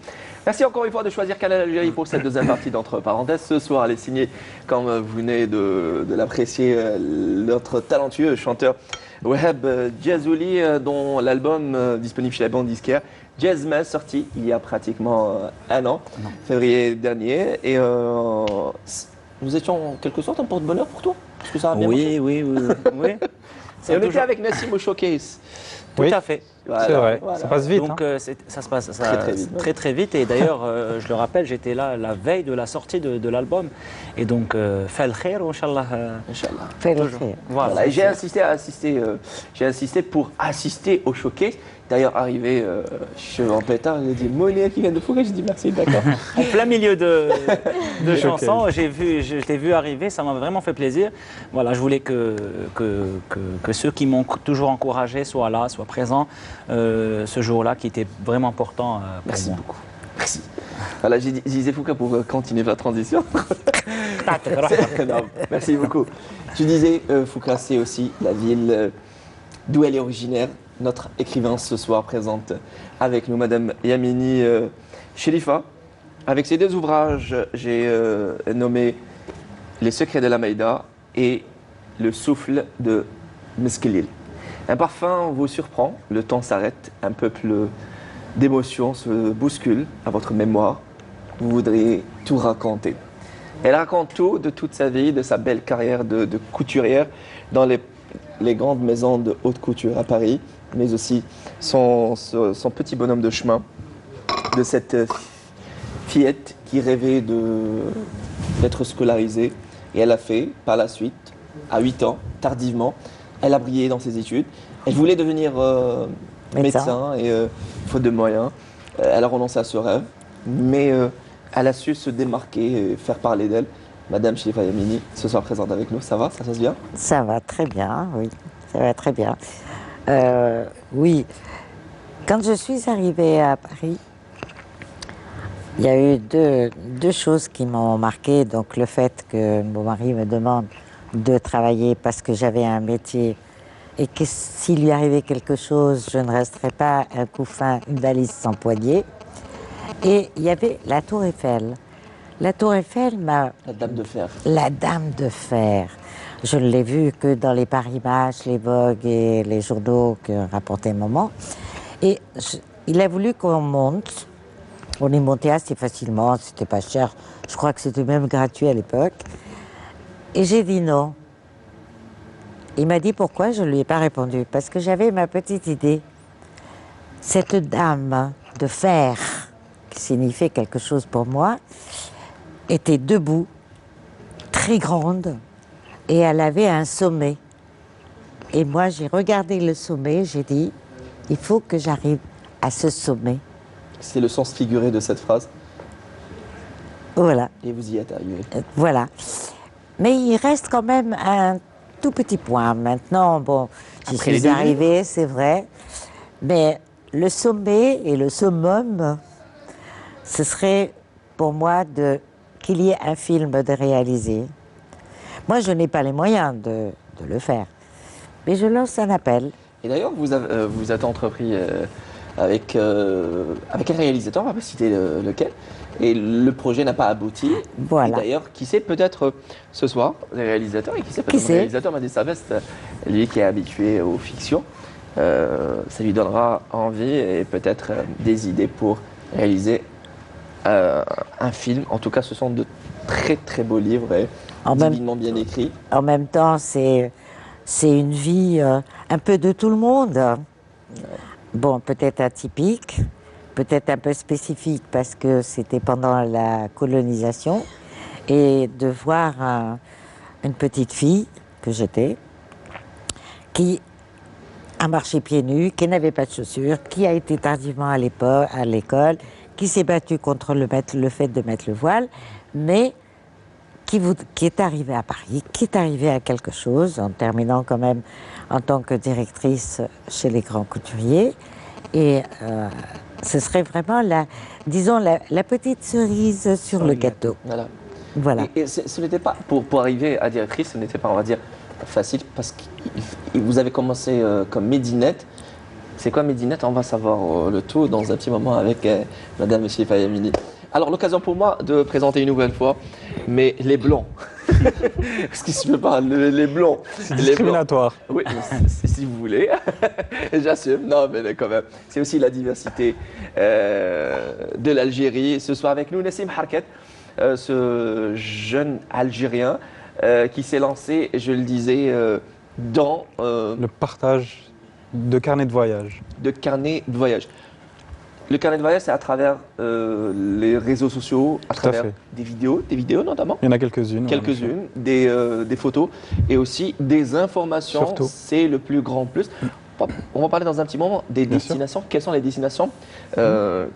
Merci encore une fois de choisir Canal Algérie pour cette deuxième partie d'Entre Parenthèses. Ce soir, elle est signée, comme vous venez de l'apprécier, notre talentueux chanteur Wahab Jazouli, dont l'album disponible chez la bande disquaire Jazzman, sorti il y a pratiquement un an, février dernier. Et nous étions en quelque sorte un porte-bonheur pour toi, parce que ça a bien marché. Oui. Et on était avec Nassim au showcase. Tout à fait. Voilà, c'est vrai, ça passe vite. Donc ça se passe très vite. Et d'ailleurs, je le rappelle, j'étais là la veille de la sortie de l'album. Et donc, fal khair, Inch'Allah. Voilà. Et j'ai insisté pour assister au showcase. D'ailleurs, arrivé en pétard, il a dit Monia qui vient de Foucault. J'ai dit merci, d'accord. En plein milieu de chansons, je t'ai vu arriver, ça m'a vraiment fait plaisir. Voilà, je voulais que ceux qui m'ont toujours encouragé soient là, soient présents ce jour-là, qui était vraiment important pour merci moi. Beaucoup. Merci. Voilà, j'ai dit Foucault pour continuer la transition. Merci beaucoup. Tu disais, Foucault, c'est aussi la ville d'où elle est originaire. Notre écrivain ce soir présente avec nous Madame Yamini Chérifa. Avec ses deux ouvrages, j'ai nommé Les secrets de la Maïda et Le souffle de Meskelil. Un parfum vous surprend, le temps s'arrête, un peuple d'émotions se bouscule à votre mémoire. Vous voudriez tout raconter. Elle raconte tout de toute sa vie, de sa belle carrière de couturière dans les grandes maisons de haute couture à Paris, mais aussi son petit bonhomme de chemin, de cette fillette qui rêvait d'être scolarisée. Et elle a fait, par la suite, à 8 ans, tardivement, elle a brillé dans ses études. Elle voulait devenir médecin et faute de moyens, elle a renoncé à ce rêve, mais elle a su se démarquer et faire parler d'elle. Madame Chérifa Yamini, ce soir présente avec nous, ça va, ça se passe bien? Ça va très bien, oui, ça va très bien. Oui, quand je suis arrivée à Paris, il y a eu deux choses qui m'ont marquée. Donc le fait que mon mari me demande de travailler parce que j'avais un métier et que s'il lui arrivait quelque chose, je ne resterais pas un couffin, une valise sans poignée. Et il y avait la Tour Eiffel. La Tour Eiffel m'a... La Dame de Fer. La Dame de Fer. Je ne l'ai vue que dans les Paris Match, les Vogue et les journaux que rapportait maman. Et il a voulu qu'on monte. On est monté assez facilement, c'était pas cher. Je crois que c'était même gratuit à l'époque. Et j'ai dit non. Il m'a dit pourquoi, je ne lui ai pas répondu. Parce que j'avais ma petite idée. Cette Dame de Fer, qui signifiait quelque chose pour moi, était debout, très grande, et elle avait un sommet. Et moi, j'ai regardé le sommet, j'ai dit, il faut que j'arrive à ce sommet. C'est le sens figuré de cette phrase. Voilà. Et vous y êtes arrivé. Voilà. Mais il reste quand même un tout petit point. Maintenant, bon, j'y suis arrivée, c'est vrai. Mais le sommet et le summum, ce serait pour moi qu'il y ait un film de réaliser. Moi, je n'ai pas les moyens de le faire. Mais je lance un appel. Et d'ailleurs, vous êtes entrepris avec un réalisateur, on va pas citer lequel, et le projet n'a pas abouti. Voilà. Et d'ailleurs, qui sait, peut-être ce soir, les réalisateurs, et qui sait, peut-être le réalisateur Madi Savest, lui qui est habitué aux fictions, ça lui donnera envie et peut-être des idées pour réaliser un film. En tout cas, ce sont de très très beaux livres et divinement bien écrits. En même temps, c'est une vie un peu de tout le monde. Bon, peut-être atypique, peut-être un peu spécifique parce que c'était pendant la colonisation. Et de voir une petite fille que j'étais, qui a marché pieds nus, qui n'avait pas de chaussures, qui a été tardivement à l'école, qui s'est battue contre le fait de mettre le voile, mais qui est arrivée à Paris, qui est arrivée à quelque chose, en terminant quand même en tant que directrice chez les grands couturiers. Et ce serait vraiment la petite cerise sur le gâteau. Voilà. Voilà. Et ce n'était pas, pour arriver à directrice, ce n'était pas, on va dire, facile, parce que vous avez commencé comme Médinette. C'est quoi Médinette? On va savoir le tout dans un petit moment avec Madame Chifa Yamini. Alors, l'occasion pour moi de présenter une nouvelle fois, mais les blonds. Parce que si je peux pas, les blonds. C'est discriminatoire. Oui, si vous voulez. J'assume. Non, mais quand même. C'est aussi la diversité de l'Algérie. Ce soir avec nous, Nassim Harket, ce jeune Algérien qui s'est lancé, je le disais, dans... le partage de carnets de voyage. De carnets de voyage. Le carnet de voyage, c'est à travers les réseaux sociaux, à travers des vidéos notamment. Il y en a quelques-unes. Quelques-unes, des photos et aussi des informations. Surtout. C'est le plus grand plus. On va parler dans un petit moment des destinations. Quelles sont les destinations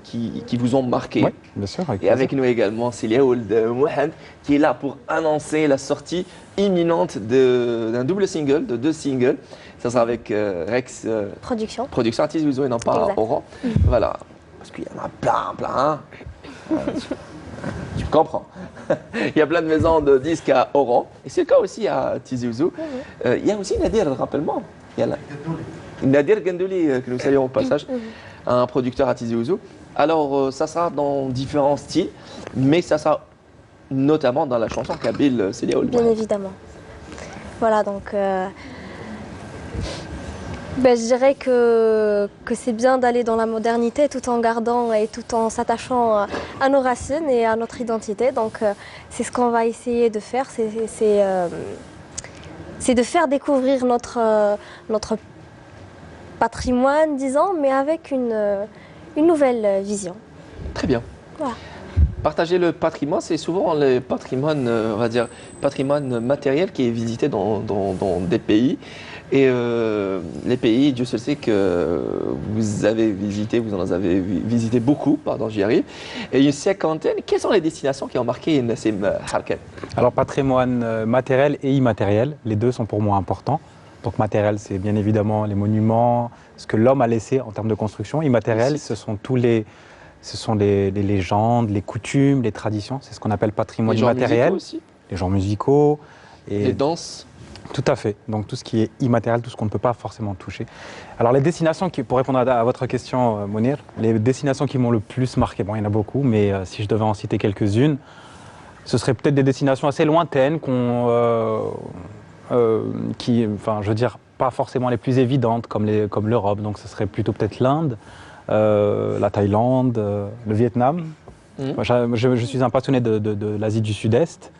qui vous ont marqué? Oui, bien sûr. Et avec nous également, Célia Ould Mohamed, qui est là pour annoncer la sortie imminente d'un double single, de 2 singles. Ça sera avec Rex Production. Production, Tizi Ouzou et non pas Oran. Voilà. Parce qu'il y en a plein. Tu comprends. Il y a plein de maisons de disques à Oran. Et c'est le cas aussi à Tizi Ouzou. Il y a aussi Nadir, rappelle-moi. Il y a Nadir Gendouli, que nous saluons au passage, un producteur à Tizi Ouzou. Alors, ça sera dans différents styles, mais ça sera notamment dans la chanson Kabyle Célia Ould. Bien évidemment. Voilà, donc... je dirais que c'est bien d'aller dans la modernité tout en gardant et tout en s'attachant à nos racines et à notre identité. Donc c'est ce qu'on va essayer de faire, c'est de faire découvrir notre patrimoine, disons, mais avec une nouvelle vision. Très bien. Voilà. Partager le patrimoine, c'est souvent le patrimoine, on va dire, patrimoine matériel qui est visité dans des pays. Et les pays, Dieu seul sait que vous avez visité, vous en avez visité beaucoup, pardon, j'y arrive, et une cinquantaine. Quelles sont les destinations qui ont marqué Nassim Harket? Alors, patrimoine matériel et immatériel, les deux sont pour moi importants. Donc, matériel, c'est bien évidemment les monuments, ce que l'homme a laissé en termes de construction. Immatériel, ce sont les légendes, les coutumes, les traditions. C'est ce qu'on appelle patrimoine immatériel. Les genres musicaux, Les danses. Tout à fait. Donc tout ce qui est immatériel, tout ce qu'on ne peut pas forcément toucher. Alors les destinations, pour répondre à votre question, Mounir, les destinations qui m'ont le plus marqué, bon, il y en a beaucoup, mais si je devais en citer quelques-unes, ce seraient peut-être des destinations assez lointaines, enfin, je veux dire, pas forcément les plus évidentes comme l'Europe. Donc ce serait plutôt peut-être l'Inde, la Thaïlande, le Vietnam. Moi, je suis un passionné de l'Asie du Sud-Est.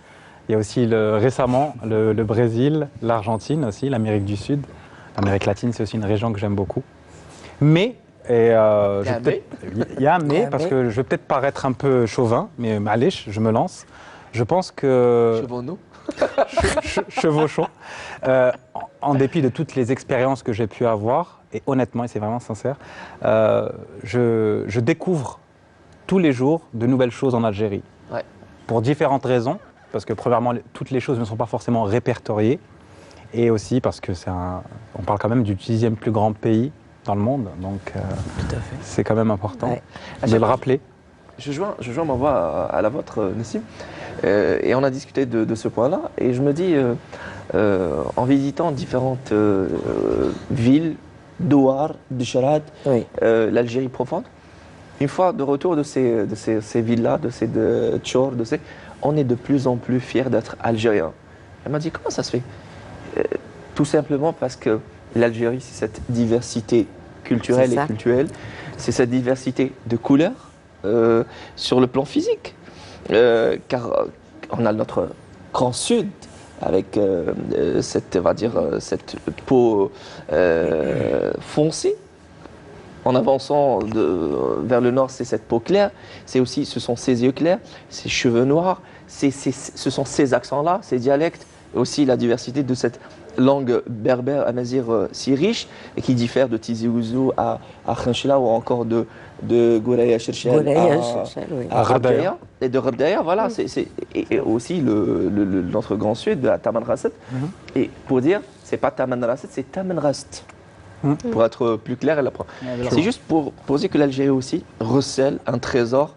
Il y a aussi récemment le Brésil, l'Argentine aussi, l'Amérique du Sud. L'Amérique latine, c'est aussi une région que j'aime beaucoup. Mais, il y a un mais, parce que je vais peut-être paraître un peu chauvin, mais allez, je me lance. Je pense que... Chevaux-nous. Chevauchons. En dépit de toutes les expériences que j'ai pu avoir, et honnêtement, et c'est vraiment sincère, je découvre tous les jours de nouvelles choses en Algérie. Ouais. Pour différentes raisons. Parce que premièrement, toutes les choses ne sont pas forcément répertoriées. Et aussi parce que on parle quand même du 10e plus grand pays dans le monde. Donc c'est quand même important de le rappeler. Je joins ma voix à la vôtre, Nassim. Et on a discuté de ce point-là. Et je me dis, en visitant différentes villes, Douar, Bicharad, l'Algérie profonde, une fois de retour de ces villes-là, de Tchor, on est de plus en plus fiers d'être algériens. Elle m'a dit, comment ça se fait? Tout simplement parce que l'Algérie, c'est cette diversité culturelle et culturelle, c'est cette diversité de couleurs sur le plan physique. Car on a notre grand sud avec cette peau foncée. En avançant vers le nord, c'est cette peau claire, ce sont ses yeux clairs, ses cheveux noirs, ce sont ces accents-là, ces dialectes, et aussi la diversité de cette langue berbère amazigh si riche et qui diffère de Tizi Ouzou à Khenchela ou encore de Gouraya Cherchel à Rabdaya. Et de Rabdaya, voilà, et aussi notre grand sud, à Tamanrasset. Et pour dire, c'est pas Tamanrasset, c'est Tamanrast. Pour être plus clair, c'est juste pour dire que l'Algérie aussi recèle un trésor,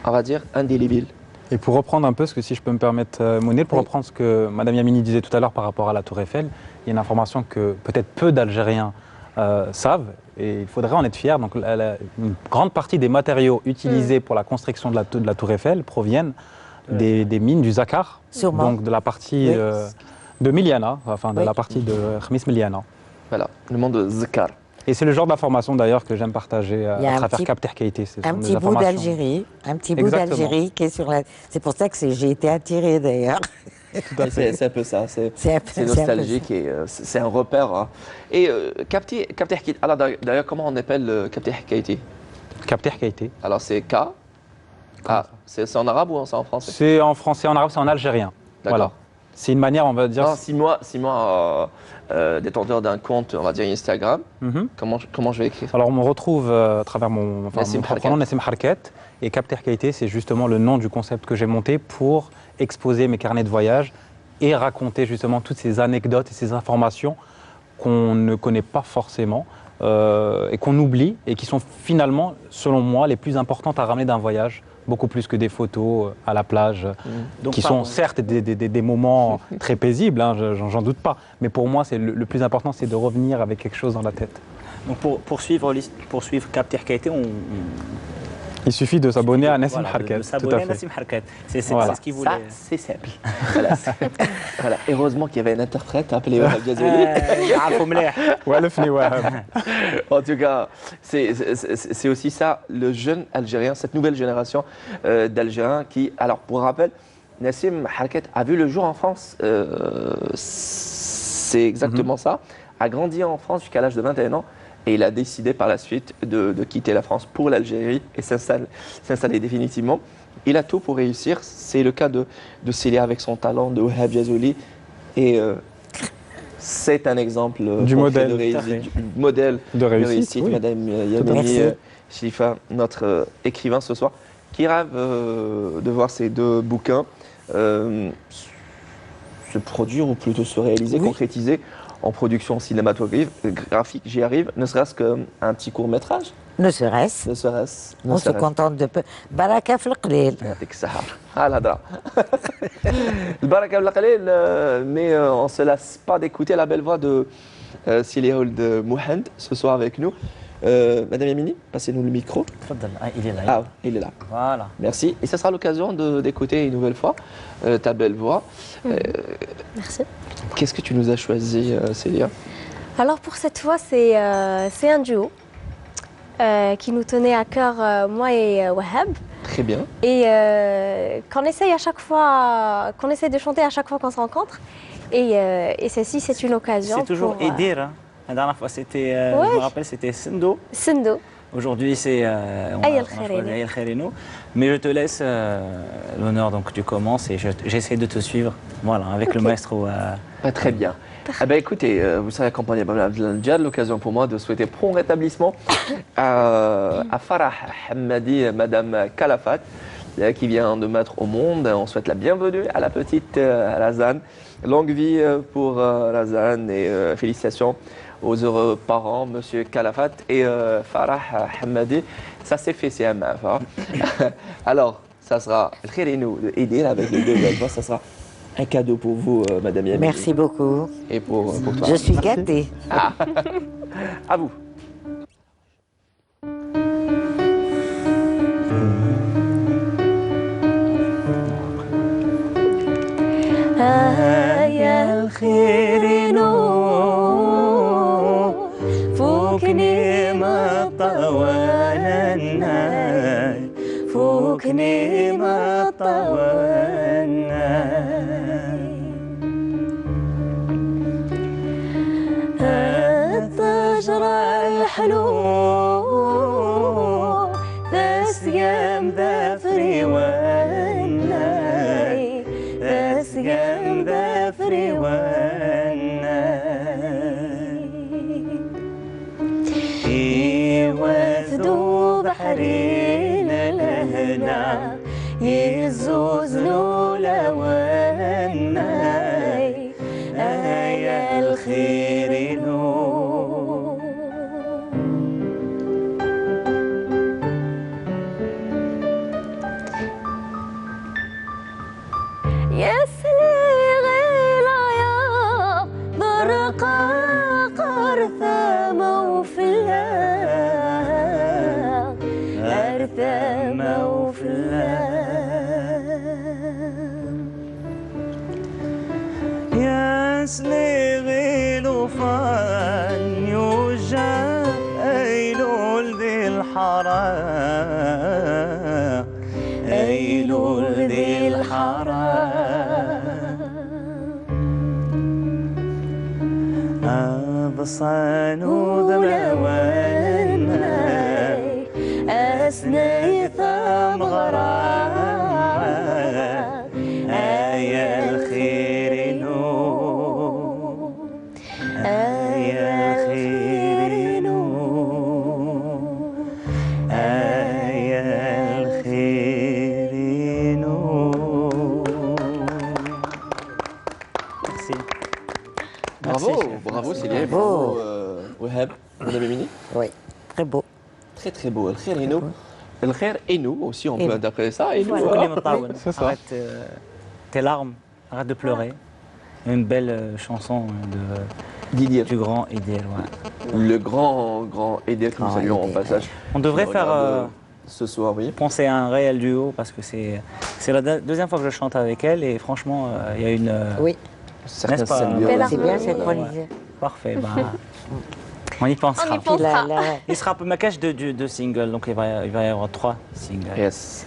on va dire, indélébile. Et pour reprendre un peu, si je peux me permettre, Mounir, pour reprendre ce que Mme Yamini disait tout à l'heure par rapport à la Tour Eiffel, il y a une information que peut-être peu d'Algériens savent, et il faudrait en être fier. Donc, une grande partie des matériaux utilisés pour la construction de la Tour Eiffel proviennent des mines du Zakar, donc de la partie de Miliana, enfin de la partie de Khmis Miliana. Voilà, le monde de Zakar. Et c'est le genre d'information d'ailleurs que j'aime partager à travers Capter Keïté. Un petit bout d'Algérie, qui est sur la... C'est pour ça que j'ai été attirée d'ailleurs. C'est un peu ça, c'est nostalgique et c'est un repère. Hein. Et Capter Keïté, alors d'ailleurs comment on appelle Capter Keïté? Capter Keïté. Alors c'est K. C'est en arabe ou c'est en français? C'est en français, en arabe, c'est en algérien. Voilà. C'est une manière, on va dire... Non, si moi détenteur d'un compte, on va dire Instagram, comment je vais écrire? Alors on me retrouve à travers mon prénom, Nassim Harket, et Capter Keïté, c'est justement le nom du concept que j'ai monté pour exposer mes carnets de voyage et raconter justement toutes ces anecdotes et ces informations qu'on ne connaît pas forcément et qu'on oublie et qui sont finalement, selon moi, les plus importantes à ramener d'un voyage. Beaucoup plus que des photos à la plage, qui sont certes des moments très paisibles, hein, j'en doute pas. Mais pour moi, le plus important, c'est de revenir avec quelque chose dans la tête. Donc pour suivre Capter Keïté, il suffit de s'abonner à Nassim Harket. De s'abonner à Nassim Harket. C'est ce qu'il voulait. Ça, c'est simple. Voilà. Heureusement qu'il y avait un interprète appelé Wahab Ghazouali. En tout cas, c'est aussi ça, le jeune Algérien, cette nouvelle génération d'Algériens qui, alors pour rappel, Nassim Harket a vu le jour en France, c'est exactement ça, a grandi en France jusqu'à l'âge de 21 ans. Et il a décidé par la suite de quitter la France pour l'Algérie et s'installer définitivement. Il a tout pour réussir. C'est le cas de Célia avec son talent, de Wahab Ghazouali. Et c'est un exemple du modèle de réussite. Madame Yamini Chalifa, notre écrivain ce soir, qui rêve de voir ces deux bouquins se produire ou plutôt se réaliser, concrétiser en production cinématographique, j'y arrive, ne serait-ce qu'un petit court-métrage. Ne serait-ce. Ne serait-ce. On se contente de peu. Baraka fil qlil. يعطيك الصحة. ها الهضرة. البركة بالقليل, mais on ne se lasse pas d'écouter la belle voix de Silia Ould Mohand ce soir avec nous. Madame Yamini, passez-nous le micro. تفضل il est là. Ah, il est là. Voilà. Merci. Et ça sera l'occasion d'écouter une nouvelle fois ta belle voix. Merci. Qu'est-ce que tu nous as choisi, Célia? Alors pour cette fois, c'est un duo qui nous tenait à cœur, moi et Wahab. Très bien. Et qu'on essaye à chaque fois, qu'on essaye de chanter à chaque fois qu'on se rencontre. Et celle-ci, c'est une occasion. C'est toujours pour, Edir. Hein. La dernière fois, c'était, Ouais. je me rappelle, c'était Sendo. Sendo. Aujourd'hui, c'est Aïe El Khereno. Aïe El Khereno. Mais je te laisse l'honneur, donc tu commences et j'essaie de te suivre. Voilà, avec le maestro. Très bien. Eh ben, écoutez, vous serez accompagné par Mme Abdeladjad, l'occasion pour moi de souhaiter prompt rétablissement à Farah Hammadi, Madame Kalafat, qui vient de mettre au monde. On souhaite la bienvenue à la petite Razan. Longue vie pour Razan et félicitations aux heureux parents, Monsieur Kalafat et Farah Hammadi. Ça s'est fait, c'est MF. Hein. Alors, ça sera le Khereno de Edir avec les deux belles voix. Ça sera un cadeau pour vous, Madame Yamini. Merci beaucoup. Et pour toi. Je suis gâtée. Ah. À vous. يا الخيرينو فوقني ما طولنا فوقني ما طولنا الشجرة الحلو ذاس يام ذا فريواناي ذاس يام ذا فريواناي يوثدو بحرينا لهنا يزوز لولا وناي يا الخير نور يا سليغي يا برقة قرثة موفلا قرثة موفلا يا سليغي لوفان يوجا أيلول ذي الحرام أيلول ذي الحرام أبصانو ذلواناي أسني ثم غرام أيا الخير نور أيا الخير نور أيا الخير نور Merci. Bravo, bravo Célia, bravo Wahab, Madame Yamini. Oui, très beau. Très très beau. El Khair et nous. El Khair et nous aussi, on peut interpréter ça. Et nous, C'est ça. Arrête tes larmes, arrête de pleurer. Une belle chanson d'Idir. Du grand Edir. Ouais. Le grand Edir que nous saluons en passage. On devrait faire ce soir, oui. Penser à un réel duo parce que c'est la deuxième fois que je chante avec elle et franchement, il y a une. Oui. N'est-ce pas? C'est bien synchronisé. Parfait. Bah, on y pensera. On y pensera. Il sera un peu ma cache de singles, donc il va y avoir 3 singles. Yes.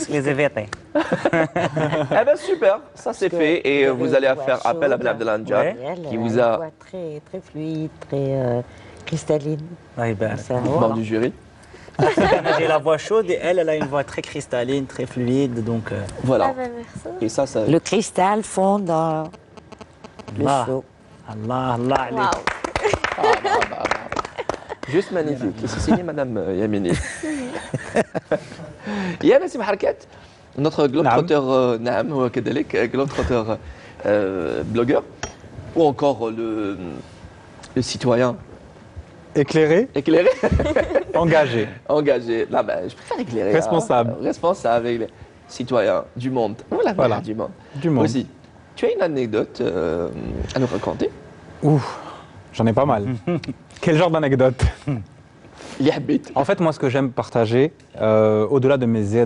Les évêtés. Eh bien super, ça c'est fait et vous allez faire appel à Mme Abdeladjad qui vous a... Une voix très, très fluide, très cristalline. Oui, ben, membre du jury. J'ai la voix chaude et elle a une voix très cristalline, très fluide, donc... Voilà. Ah ben, merci. Et ça... Le cristal fond dans le seau. Allah, Allah, Wow. Juste magnifique. Et c'est signé Madame Yamini. Yann Nassim Harkat, notre globetrotter, Naam, ou Kedalik, globetrotter blogueur, ou encore le citoyen Éclairé, Éclairé. engagé. Engagé. Là, ben, je préfère éclairé. Responsable. Responsable, avec les citoyens du monde. Voilà. Du monde. Du monde. Aussi, tu as une anecdote à nous raconter? Ouh, j'en ai pas mal. Quel genre d'anecdote? Il y a bête. En fait, moi, ce que j'aime partager, au-delà de mes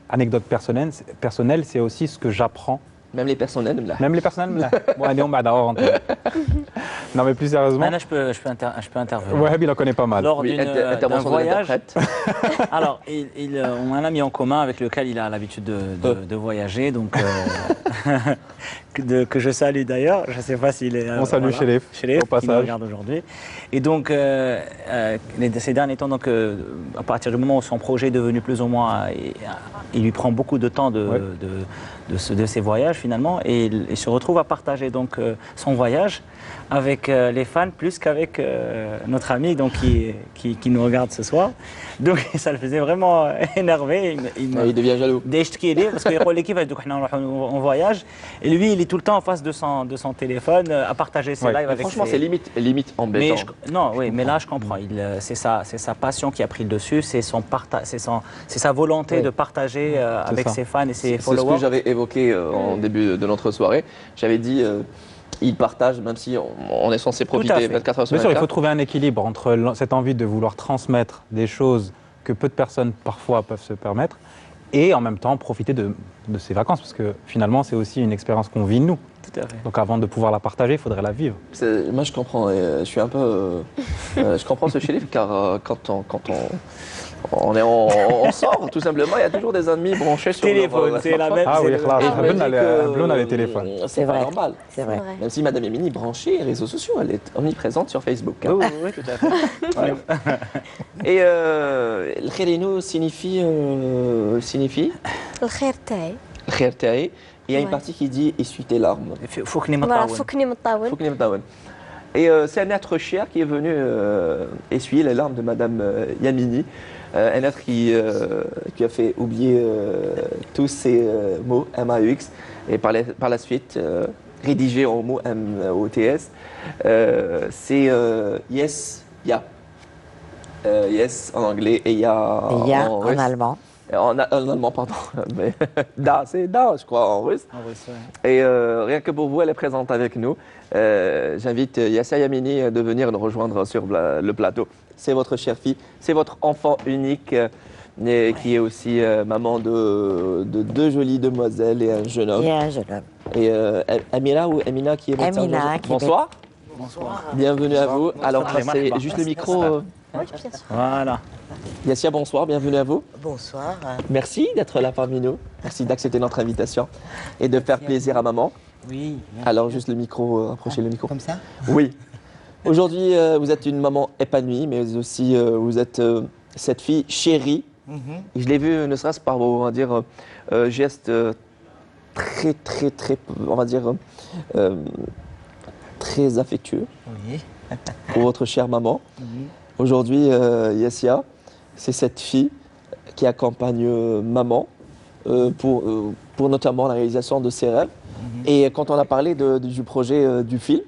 anecdotes personnelles, c'est aussi ce que j'apprends. Même les personnels, là. Même les personnels, là. Bon, allez, on va d'abord rentrer. Non, mais plus sérieusement. Là, je peux intervenir. Ouais, il en connaît pas mal. Lors Oui, d'un intervention voyage, d'interprète. alors, on a un ami en commun avec lequel il a l'habitude de voyager, donc que je salue d'ailleurs. Je ne sais pas s'il est. On salue Chéléf, au passage. qui nous regarde aujourd'hui. Et donc, ces derniers temps, donc, à partir du moment où son projet est devenu plus ou moins, il lui prend beaucoup de temps de ses voyages finalement, et il se retrouve à partager donc son voyage avec les fans plus qu'avec notre ami donc qui nous regarde ce soir. Donc ça le faisait vraiment énerver. Il devient jaloux. Parce que l'équipe on voyage et lui il est tout le temps en face de son téléphone à partager ses lives avec. Franchement, c'est limite embêtant. Mais là je comprends. C'est sa passion qui a pris le dessus, c'est sa volonté de partager avec ses fans et ses followers. C'est ce que j'avais évoqué en début de notre soirée. J'avais dit. Il partage, même si on est censé profiter 24 heures sur 24. Bien sûr, il faut trouver un équilibre entre cette envie de vouloir transmettre des choses que peu de personnes parfois peuvent se permettre et en même temps profiter de ces vacances parce que finalement c'est aussi une expérience qu'on vit nous. Tout à fait. Donc avant de pouvoir la partager, il faudrait la vivre. Moi je comprends, je suis un peu... je comprends ce Chérif car quand on sort, tout simplement, il y a toujours des ennemis branchés sur téléphone, c'est la même. Ah oui, on a les téléphones. C'est pas normal. C'est vrai. Même si Madame Emini est branchée, les réseaux sociaux, elle est omniprésente sur Facebook. Hein. Oui, tout à fait. Ouais. Et le khirino signifie Le khair taï. le khair taï. Il y a une partie qui dit essuie tes larmes. Voilà, fokni mtawen. Fokni mtawen. Et c'est un être cher qui est venu essuyer les larmes de Madame Yamini. Un être qui a fait oublier tous ces mots M-A-U-X et par la suite rédigé en mots M-O-T-S. C'est yes, ya. Yes en anglais et ya en allemand. En allemand, pardon. Mais da, c'est da, je crois, en russe. En russe, ouais. Et rien que pour vous, elle est présente avec nous. J'invite Yassia Yamini de venir nous rejoindre sur le plateau. C'est votre chère fille, c'est votre enfant unique, qui est aussi maman de deux jolies demoiselles et un jeune homme. Et un jeune homme. Et Amina ou Amina qui est votre Amina, bonsoir. Bonsoir. Bienvenue à vous. Alors, passez juste le micro. Oui, bien sûr. Voilà. Yassia, bonsoir, bienvenue à vous. Bonsoir. Merci d'être là parmi nous. Merci d'accepter notre invitation et de faire plaisir à maman. Oui. Alors, juste le micro, approchez le micro. Comme ça? Oui. Aujourd'hui, vous êtes une maman épanouie, mais aussi vous êtes cette fille chérie. Je l'ai vu, ne serait-ce par, on va dire, geste très, on va dire, très affectueux Oui. pour votre chère maman. Aujourd'hui, Yassia, c'est cette fille qui accompagne maman pour notamment la réalisation de ses rêves. Et quand on a parlé du projet du film,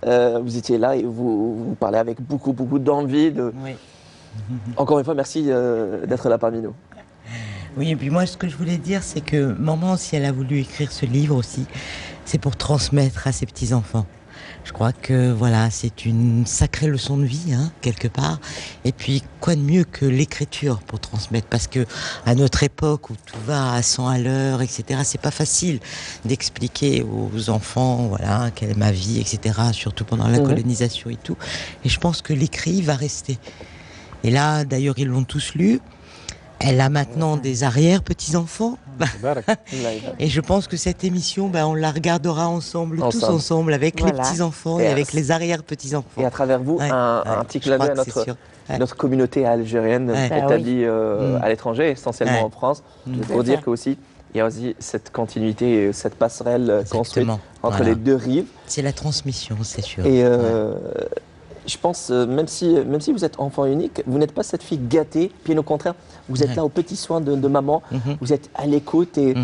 vous étiez là et vous parlez avec beaucoup d'envie. Oui. Encore une fois, merci d'être là parmi nous. Oui, et puis moi, ce que je voulais dire, c'est que maman, si elle a voulu écrire ce livre aussi, c'est pour transmettre à ses petits-enfants. Je crois que voilà, c'est une sacrée leçon de vie, hein, quelque part. Et puis, quoi de mieux que l'écriture pour transmettre? Parce que à notre époque où tout va à 100 à l'heure, etc., c'est pas facile d'expliquer aux enfants, voilà, quelle est ma vie, etc., surtout pendant la colonisation et tout. Et je pense que l'écrit va rester. Et là, d'ailleurs, ils l'ont tous lu. Elle a maintenant des arrière-petits-enfants. Et je pense que cette émission, on la regardera tous ensemble, avec les petits-enfants et avec les arrière-petits-enfants. Et à travers vous, un petit clin d'œil à notre communauté algérienne établie à l'étranger, essentiellement en France. Pour dire qu'il y a aussi cette continuité, cette passerelle construite entre les deux rives. C'est la transmission, c'est sûr. Et je pense, même si vous êtes enfant unique, vous n'êtes pas cette fille gâtée, bien au contraire, vous êtes là aux petits soins de maman, vous êtes à l'écoute et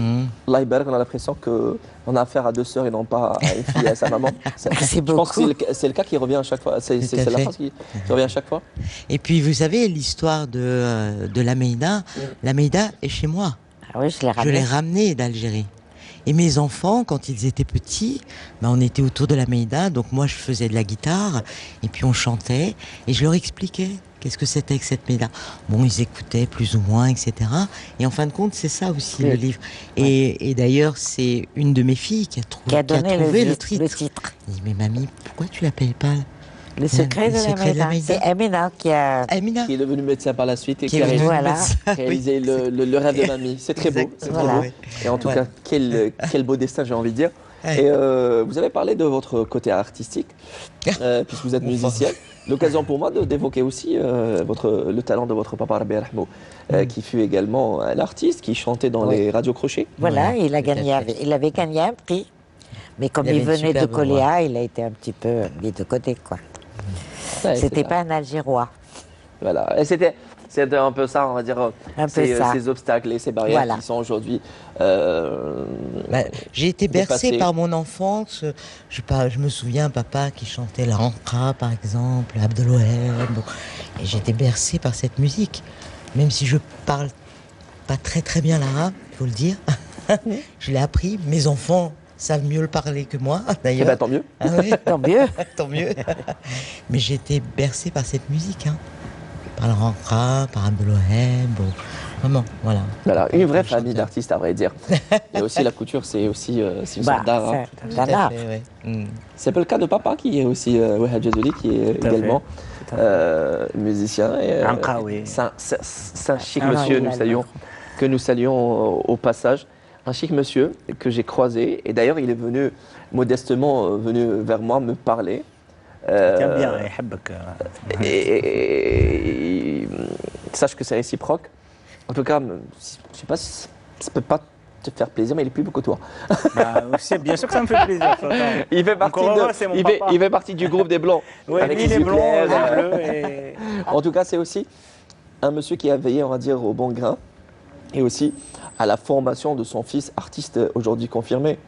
Allah Ibarak, on a l'impression qu'on a affaire à deux sœurs et non pas à une fille et à sa maman. Merci beaucoup. Je pense que c'est le cas qui revient à chaque fois, c'est la phrase qui revient à chaque fois. Et puis vous savez l'histoire de l'Ameïda, l'Ameïda est chez moi. Ah oui, je l'ai ramenée d'Algérie. Et mes enfants, quand ils étaient petits, ben on était autour de la Meïda, donc moi je faisais de la guitare, et puis on chantait, et je leur expliquais qu'est-ce que c'était que cette Meïda. Bon, ils écoutaient plus ou moins, etc. Et en fin de compte, c'est ça aussi le livre. Et d'ailleurs, c'est une de mes filles qui a trouvé le titre. Elle dit, mais mamie, pourquoi tu l'appelles pas Le secret de la Meïda. C'est Amina qui est devenue médecin par la suite et qui a réalisé le rêve de mamie. C'est très beau. C'est très beau. Et en tout cas, quel beau destin, j'ai envie de dire. Et vous avez parlé de votre côté artistique, puisque vous êtes musicienne. L'occasion pour moi d'évoquer aussi le talent de votre papa Rabbi Rahmou, qui fut également un artiste qui chantait dans les radios crochets. Voilà, il avait gagné un prix. Mais comme il venait de Coléa, il a été un petit peu mis de côté, quoi. Ouais, c'était pas un Algérois. Voilà, et c'était un peu ça, on va dire, ces obstacles et ces barrières qui sont aujourd'hui. J'ai été bercée par mon enfance. Je me souviens, papa qui chantait la Ankara, par exemple, Abdelouhem. Et j'étais bercée par cette musique. Même si je parle pas très très bien l'arabe, il faut le dire. Je l'ai appris. Mes enfants savent mieux le parler que moi, d'ailleurs. Eh ben, tant mieux. Ah, oui. Tant mieux. Tant mieux. Mais j'ai été bercée par cette musique, par la Rankra, par Abdelouhem, vraiment, voilà. Voilà, une vraie famille d'artistes, à vrai dire. Et aussi la couture, c'est aussi une sorte d'art. C'est pas le cas de papa, qui est aussi Wahab Jazouli, qui est également musicien. C'est un chic monsieur, que nous saluons au passage. Un chic monsieur que j'ai croisé, et d'ailleurs il est venu modestement vers moi me parler. Et sache que c'est réciproque. En tout cas, je sais pas si ça peut pas te faire plaisir, mais il est plus beau que toi. Bien sûr que ça me fait plaisir. Il fait partie du groupe des Blancs. Oui, avec les Blancs, les Bleus. Et... En tout cas, c'est aussi un monsieur qui a veillé, on va dire, au bon grain, et aussi à la formation de son fils, artiste aujourd'hui confirmé.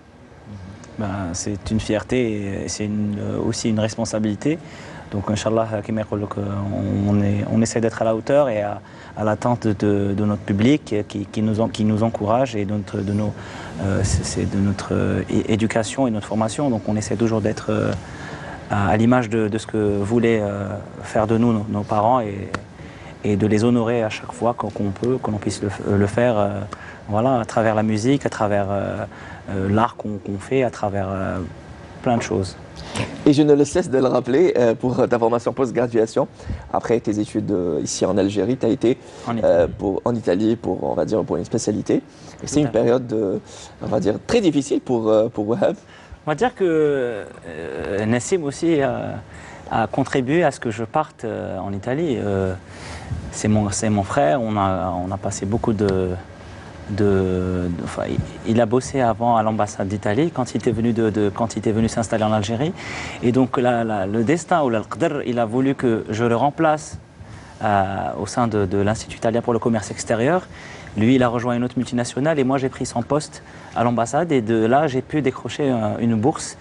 C'est une fierté et c'est aussi une responsabilité. Donc, Inch'Allah, on essaie d'être à la hauteur et à l'attente de notre public qui nous encourage et de notre éducation et notre formation. Donc, on essaie toujours d'être à l'image de ce que voulaient faire de nous nos parents et de les honorer à chaque fois qu'on peut, que l'on puisse le faire à travers la musique, à travers l'art qu'on fait, à travers plein de choses. Et je ne le cesse de le rappeler, pour ta formation post-graduation, après tes études ici en Algérie, tu as été en Italie pour une spécialité. Et c'est une période, on va dire, très difficile pour Wahab. On va dire que Nassim aussi a contribué à ce que je parte en Italie. C'est mon frère, on a passé beaucoup il a bossé avant à l'ambassade d'Italie quand il était venu s'installer en Algérie. Et donc le destin ou le qadr, il a voulu que je le remplace au sein de l'Institut italien pour le commerce extérieur. Lui, il a rejoint une autre multinationale et moi, j'ai pris son poste à l'ambassade. Et de là, j'ai pu décrocher une bourse.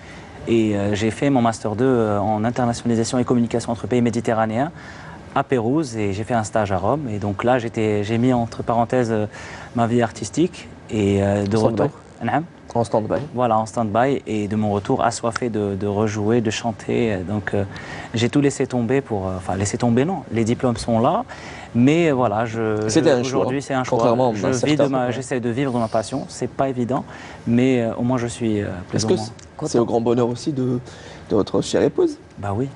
Et j'ai fait mon Master 2 en internationalisation et communication entre pays méditerranéens à Pérouse et j'ai fait un stage à Rome. Et donc là, j'ai mis entre parenthèses ma vie artistique et de retour. En stand-by. Voilà, en stand-by et de mon retour assoiffé de rejouer, de chanter. Donc j'ai tout laissé tomber laissé tomber non, les diplômes sont là. Mais voilà, aujourd'hui c'est un choix. J'essaie de vivre de ma passion, c'est pas évident, mais au moins je suis plus ou moins. C'est au grand bonheur aussi de votre chère épouse. Bah oui,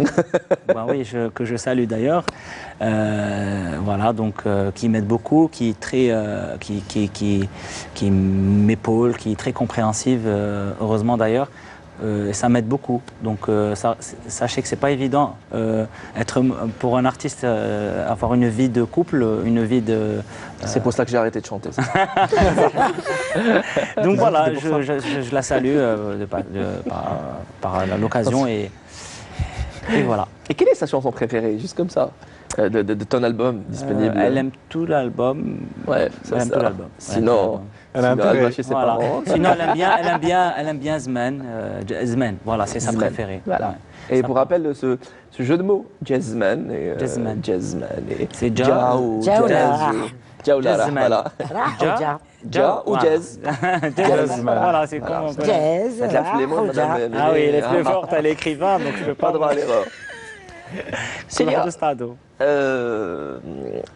que je salue d'ailleurs. Voilà, donc qui m'aide beaucoup, qui m'épaule, qui est très compréhensive, heureusement d'ailleurs. Ça m'aide beaucoup. Donc sachez que c'est pas évident pour un artiste avoir une vie de couple, une vie de. C'est pour ça que j'ai arrêté de chanter. Donc voilà, je la salue par l'occasion et voilà. Et quelle est sa chanson préférée, juste comme ça, de ton album disponible? Elle aime tout l'album. Ouais, elle aime tout l'album. Sinon, elle va chez ses parents. Sinon, elle aime bien Zman. Zman, voilà, c'est sa préférée. Voilà. Et pour rappel, ce jeu de mots, Jazzman. Jazzman. C'est Jaoulara, voilà. Ja ou Jazz. Voilà, c'est comment on Jazz. Ah oui, elle est plus forte à l'écrivain, donc je ne peux pas droit à l'erreur. Célia,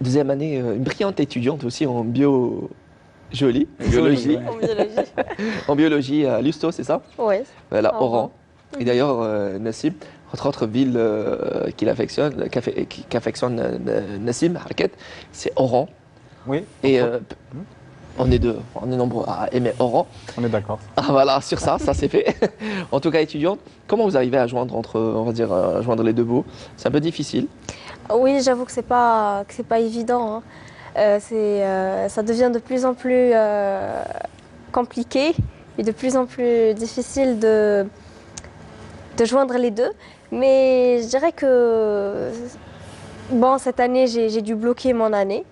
deuxième année, une brillante étudiante aussi en biologie. En biologie à Lusto, c'est ça? Oui. Voilà, Oran. Et d'ailleurs, Nassim, entre autres villes qu'il affectionne, qu'affectionne Nassim, Harket, c'est Oran. Oui. Et on est nombreux à aimer Oran. On est d'accord. Ah voilà, sur ça c'est fait. En tout cas, étudiante, comment vous arrivez à joindre joindre les deux bouts? C'est un peu difficile. Oui, j'avoue que c'est pas évident. Hein. Ça devient de plus en plus compliqué et de plus en plus difficile de joindre les deux. Mais je dirais que bon, cette année, j'ai dû bloquer mon année.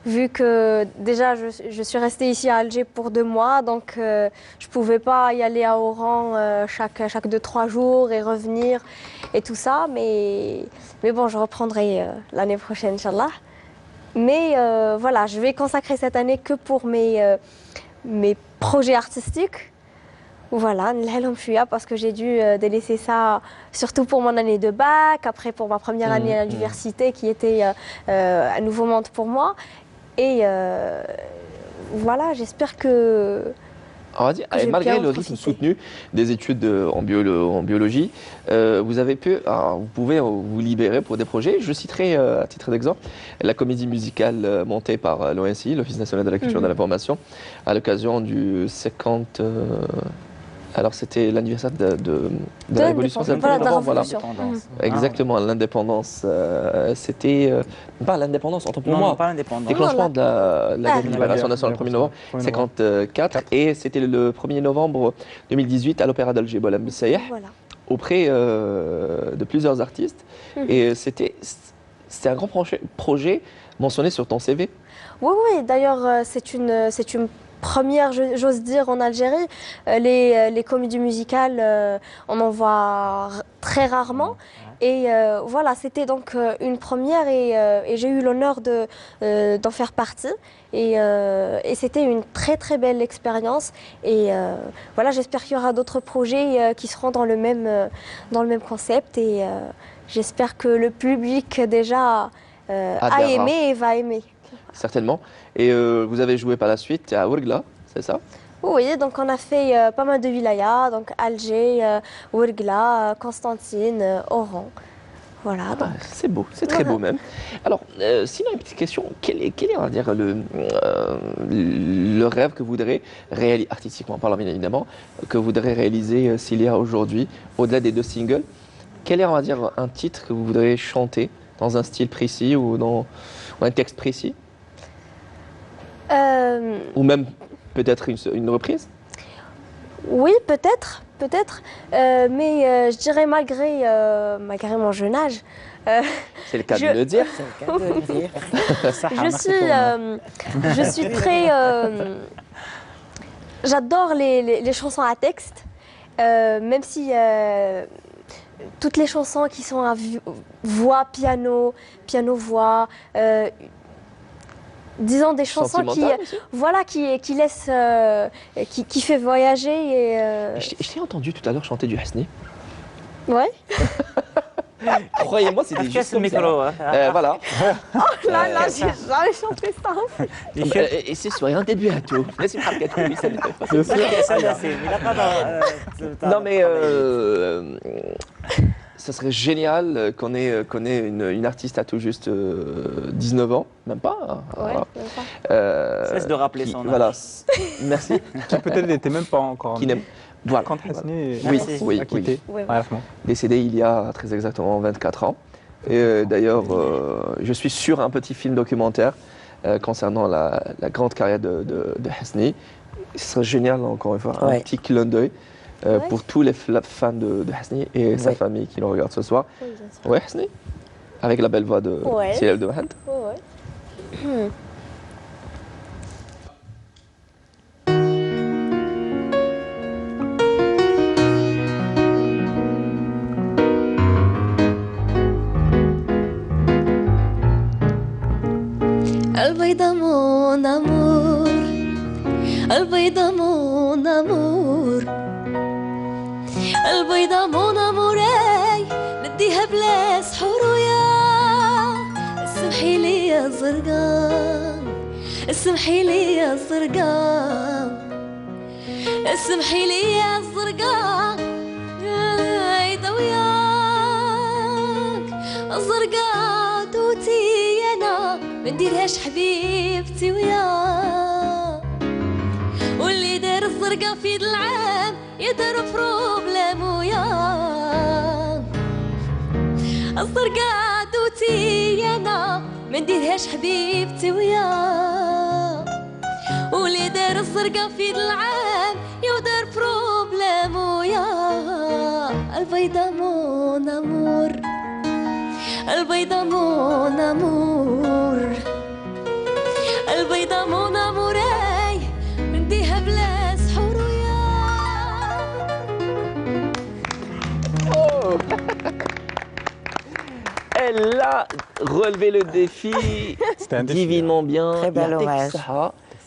Vu que déjà je suis restée ici à Alger pour 2 mois, donc je ne pouvais pas y aller à Oran chaque 2-3 jours et revenir et tout ça. Mais bon, je reprendrai l'année prochaine, Inch'Allah. Mais voilà, je vais consacrer cette année que pour mes projets artistiques. Voilà, parce que j'ai dû délaisser ça, surtout pour mon année de bac, après pour ma première année à l'université qui était un nouveau monde pour moi. Et voilà, j'espère que... On va dire, et malgré le rythme soutenu des études en biologie, vous pouvez vous libérer pour des projets. Je citerai à titre d'exemple la comédie musicale montée par l'ONCI, l'Office national de la culture et de l'information, à l'occasion du 50... alors c'était l'anniversaire de la Révolution. Voilà. Exactement, l'indépendance. C'était pas l'indépendance, autant pour moi. Non, pas l'indépendance. Déclenchement de la libération nationale le 1er novembre 1954. Et c'était le 1er novembre 2018 à l'Opéra d'Alger, Bolam Bessaïeh, auprès de plusieurs artistes. Et c'était un grand projet mentionné sur ton CV. Oui, d'ailleurs, c'est une première, j'ose dire, en Algérie. Les comédies musicales, on en voit très rarement. Et voilà, c'était donc une première et j'ai eu l'honneur d'en faire partie. Et c'était une très très belle expérience. Et voilà, j'espère qu'il y aura d'autres projets qui seront dans le même concept. Et j'espère que le public déjà a aimé et va aimer. Certainement. Et vous avez joué par la suite à Ouargla, c'est ça? Oui, donc on a fait pas mal de wilayas, donc Alger, Ouargla, Constantine, Oran. Voilà. C'est beau, c'est très beau même. Alors, sinon, une petite question, quel est on va dire, le rêve que vous voudrez réaliser, artistiquement parlant bien évidemment, que vous voudrez réaliser s'il y a aujourd'hui, au-delà des 2 singles? Quel est, on va dire, un titre que vous voudrez chanter dans un style précis ou dans un texte précis? Ou même peut-être une reprise? Oui, peut-être. Mais je dirais malgré mon jeune âge. C'est le cas de le dire. Je suis très... J'adore les chansons à texte, même si toutes les chansons qui sont à voix, piano-voix, disons des chansons qui laissent, qui fait voyager. Je t'ai entendu tout à l'heure chanter du Hasni. Ouais. Croyez-moi, c'est des juste comme micro. Voilà. Oh là, j'ai jamais chanté ça. Et c'est sur un début à tout. Laissez-moi regarder lui, ça ne fait pas. Non mais ça serait génial qu'on ait une artiste à tout juste 19 ans, même pas. Ouais, cesse de rappeler son âge. Voilà, merci. Qui peut-être n'était même pas encore. Qui n'aime. Voilà. Quand Hasni a quitté. Décédé il y a très exactement 24 ans. Et d'ailleurs, je suis sur un petit film documentaire concernant la grande carrière de Hasni. Ce serait génial, encore une fois, un petit clin d'œil pour tous les fans de Hasni et sa famille qui nous regardent ce soir. Oui, bien sûr. Ouais, Hasni, avec la belle voix de Célia de Mohamed. Ouais. البيضة مون أمور البيضة مون أمور البيضة مون أموراي نديها بلا سحور ويا اسمحي لي يا زرقان اسمحي لي يا زرقان اسمحي لي يا زرقان عيدا وياك الزرقاء دوتي أنا منديرهاش حبيبتي وياه واللي دار الزرقاء في يد العام يدار بروبلام وياه الزرقاء دوتي انا منديرهاش حبيبتي وياه واللي دار الزرقاء في يد العام يدار بروبلام وياه البيضة مون امور البيضة مون امور البيضة مون اموراي نديها بلا سحور وياه. Elle a relevé le défi divinement bien. Très bel hommage.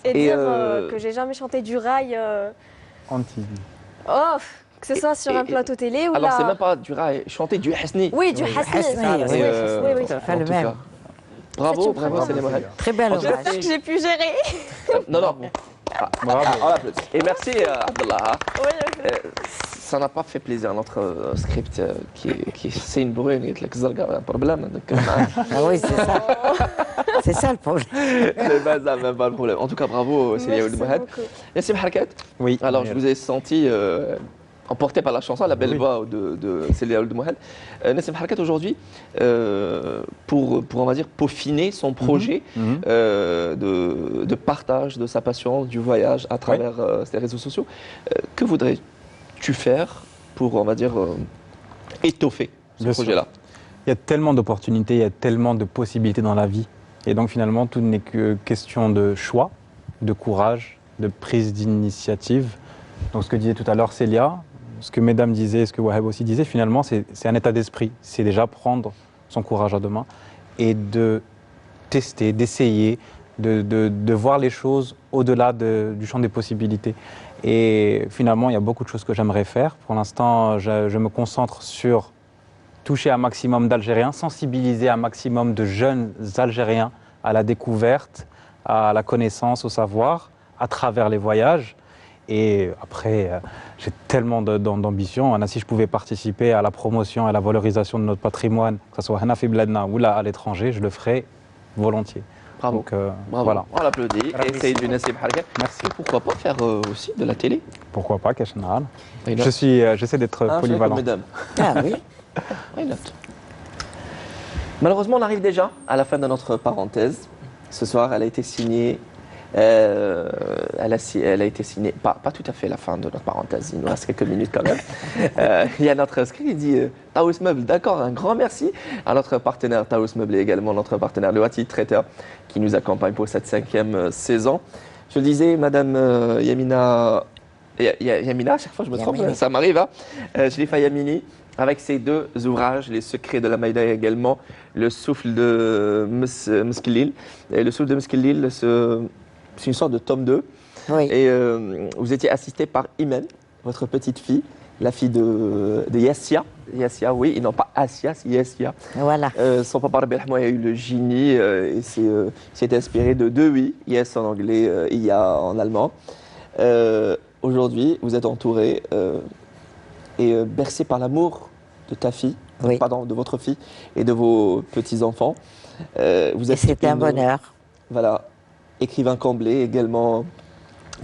Et dire que j'ai jamais chanté du rail. En TV. Oh, que ce soit sur un plateau télé ou alors, là. c'est même pas du rail, chanter du Hasni. Oui, du Hasni. Oui, ça fait le même. Bravo, bravo, Célia Mohamed. Très bel hommage. J'ai pu gérer. Non, non. Bravo. On l'applaudit. Et merci, Abdallah. Oui, Ça n'a pas fait plaisir à notre script qui c'est une brune, il y a un problème. Ah oui, c'est ça. C'est ça le problème. C'est pas ça, même pas le problème. En tout cas, bravo, Célia Ould Mohamed. Yassim Harkat. Oui. Alors, je vous ai senti emporté par la chanson, la belle voix de Célia Ould Mohamed. Nassim Harkat, aujourd'hui, pour, on va dire, peaufiner son projet de partage de sa passion, du voyage à travers ces réseaux sociaux, que voudrais-tu faire pour, on va dire, étoffer ce projet-là? Il y a tellement d'opportunités, il y a tellement de possibilités dans la vie. Et donc finalement, tout n'est que question de choix, de courage, de prise d'initiative. Donc ce que disait tout à l'heure Célia, ce que mesdames disaient, ce que Waheb aussi disait, finalement c'est un état d'esprit. C'est déjà prendre son courage à deux mains et de tester, d'essayer, de voir les choses au-delà du champ des possibilités. Et finalement, il y a beaucoup de choses que j'aimerais faire. Pour l'instant, je me concentre sur toucher un maximum d'Algériens, sensibiliser un maximum de jeunes Algériens à la découverte, à la connaissance, au savoir, à travers les voyages. Et après, j'ai tellement d'ambition. Si je pouvais participer à la promotion et à la valorisation de notre patrimoine, que ce soit à Hanafi Bladna ou là à l'étranger, je le ferai volontiers. Bravo. Donc, bravo. Voilà. On l'applaudit. Et c'est du Nassim Harkat. Merci. Et pourquoi pas faire aussi de la télé? Pourquoi pas, Kachanal. Why not? J'essaie d'être polyvalent. Ah oui. Why not? Malheureusement, on arrive déjà à la fin de notre parenthèse. Ce soir, elle a été signée. Elle a été signée, pas tout à fait la fin de notre parenthèse, il nous reste quelques minutes quand même. Il y a notre inscrit qui dit Taous Meubles, d'accord, un grand merci à notre partenaire Taous Meubles et également notre partenaire Le Hati Traiteur qui nous accompagne pour cette 5e saison. Je le disais, Madame Yamina, à chaque fois je me trompe, ça m'arrive, hein, Shrifa Yamini, avec ses deux ouvrages, Les Secrets de la Maïda et également Le Souffle de Meskilil. Et Le Souffle de Meskilil, c'est une sorte de tome 2. Oui. Et vous étiez assisté par Imen, votre petite fille, la fille de Yassia. Yassia, oui, et non pas Asia, c'est Yassia. Voilà. Son papa Rabbi Rahma a eu le génie et s'est inspiré de deux oui, yes en anglais, Iya en allemand. Aujourd'hui, vous êtes entouré et bercé par l'amour de ta fille, pardon, de votre fille et de vos petits-enfants. C'était un bonheur. Voilà. Écrivain Camblé, également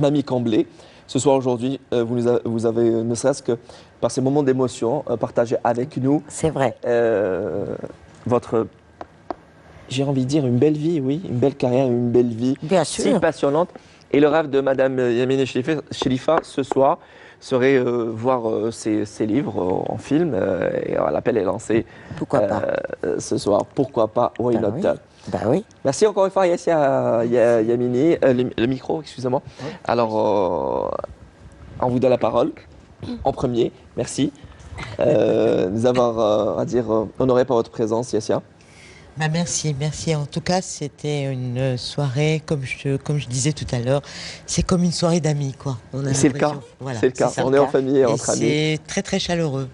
Mamie Camblé. Ce soir, aujourd'hui, vous avez, ne serait-ce que par ces moments d'émotion, partagés avec nous. C'est vrai. Votre, j'ai envie de dire, une belle vie, oui, une belle carrière, une belle vie. Bien sûr. Si passionnante. Et le rêve de Madame Yamine Chérifa ce soir, serait voir ces livres en film. Et l'appel est lancé. Pourquoi pas ce soir. Pourquoi pas? Why not? Oui. Bah oui. Merci encore une fois, Yassia Yamini. Le micro, excusez-moi. Oui. Alors, on vous donne la parole en premier. Merci. Nous avoir, à dire, honoré par votre présence, Yassia. Bah merci. En tout cas, c'était une soirée, comme je disais tout à l'heure, c'est comme une soirée d'amis, quoi. C'est le cas. Voilà, c'est le cas. On est en famille et entre amis. C'est très très chaleureux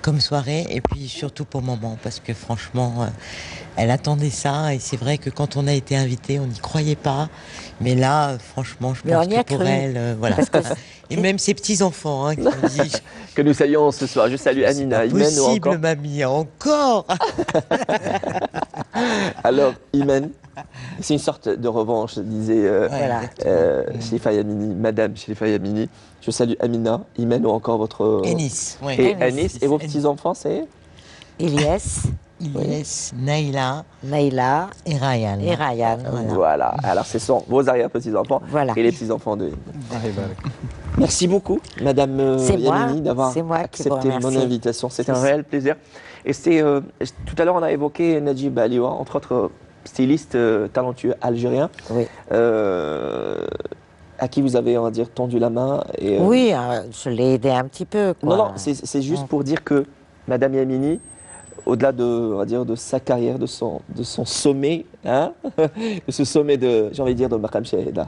comme soirée, et puis surtout pour maman, parce que franchement, elle attendait ça, et c'est vrai que quand on a été invité, on n'y croyait pas, mais là, franchement, je pense que pour elle, voilà. Et même ses petits-enfants, hein, qui me disent... que nous saluons ce soir. Je salue Amina, Imen ou encore... possible, mamie, encore. Alors, Imen, c'est une sorte de revanche, disait Sherifa Yamini, Madame Sherifa Yamini. Je salue Amina, Imen ou encore votre... Enis. Oui. Et Enis. Et vos petits-enfants, c'est Ilyes. Ilyes, Naïla et Ryan. Voilà. Alors, ce sont vos arrière-petits-enfants et les petits-enfants de... Merci beaucoup, Madame Yamini, d'avoir accepté mon invitation. C'est un réel plaisir. Et tout à l'heure, on a évoqué Najib Aliwa, entre autres styliste talentueux algérien, à qui vous avez, on va dire, tendu la main. Et, oui, je l'ai aidé un petit peu. Quoi. Non, c'est juste pour dire que Madame Yamini, au-delà de, on va dire, de sa carrière, de son sommet, hein, de ce sommet de, j'ai envie de dire, de Maqam Shahida,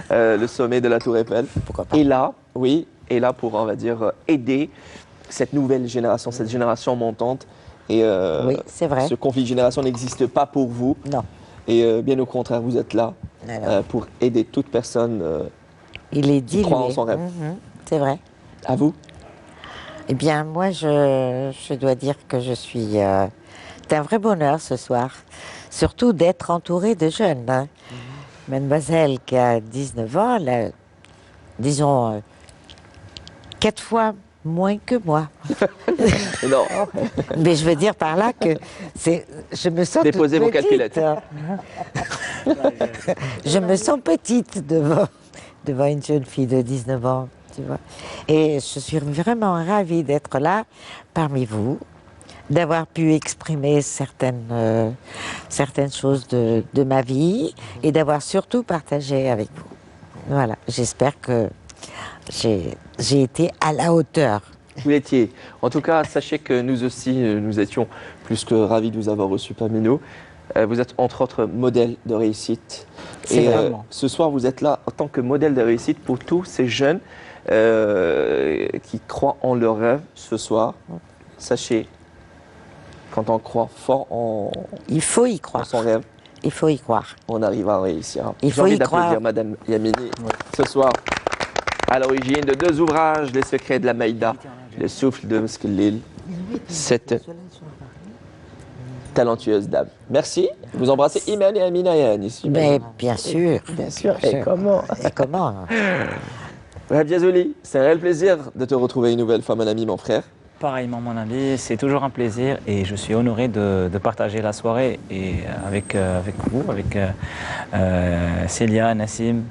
le sommet de la Tour Eiffel, est là, pour, on va dire, aider cette nouvelle génération, cette génération montante. Et oui, c'est vrai. Ce conflit de génération n'existe pas pour vous. Non. Et bien au contraire, vous êtes là pour aider toute personne qui croit en son rêve. C'est vrai. À vous? Eh bien, moi, je dois dire que je suis... c'est un vrai bonheur ce soir, surtout d'être entourée de jeunes. Hein. Mademoiselle qui a 19 ans, elle a, disons, 4 fois moins que moi. Non. Mais je veux dire par là que je me sens Déposez vos calculettes. Je me sens petite devant une jeune fille de 19 ans. Tu vois. Et je suis vraiment ravie d'être là parmi vous, d'avoir pu exprimer certaines choses de ma vie et d'avoir surtout partagé avec vous. Voilà, j'espère que j'ai été à la hauteur. Vous l'étiez. En tout cas, sachez que nous aussi, nous étions plus que ravis de vous avoir reçu parmi nous. Vous êtes entre autres modèle de réussite. Et ce soir, vous êtes là en tant que modèle de réussite pour tous ces jeunes qui croient en leur rêve ce soir. Sachez, quand on croit fort il faut y croire. En son rêve, il faut y croire. On arrive à réussir. Il faut y croire. J'ai envie d'applaudir Madame Yamini ce soir, à l'origine de 2 ouvrages, Les secrets de la Maïda, Le souffle de Mskellil, cette talentueuse dame. Merci. Vous embrassez Imen et Amina et Anis. Mais bien sûr. Bien sûr. Et comment Rabia, c'est un réel plaisir de te retrouver une nouvelle fois, mon ami, mon frère. Pareillement, mon ami, c'est toujours un plaisir et je suis honoré de partager la soirée et avec vous, avec Célia, Nassim,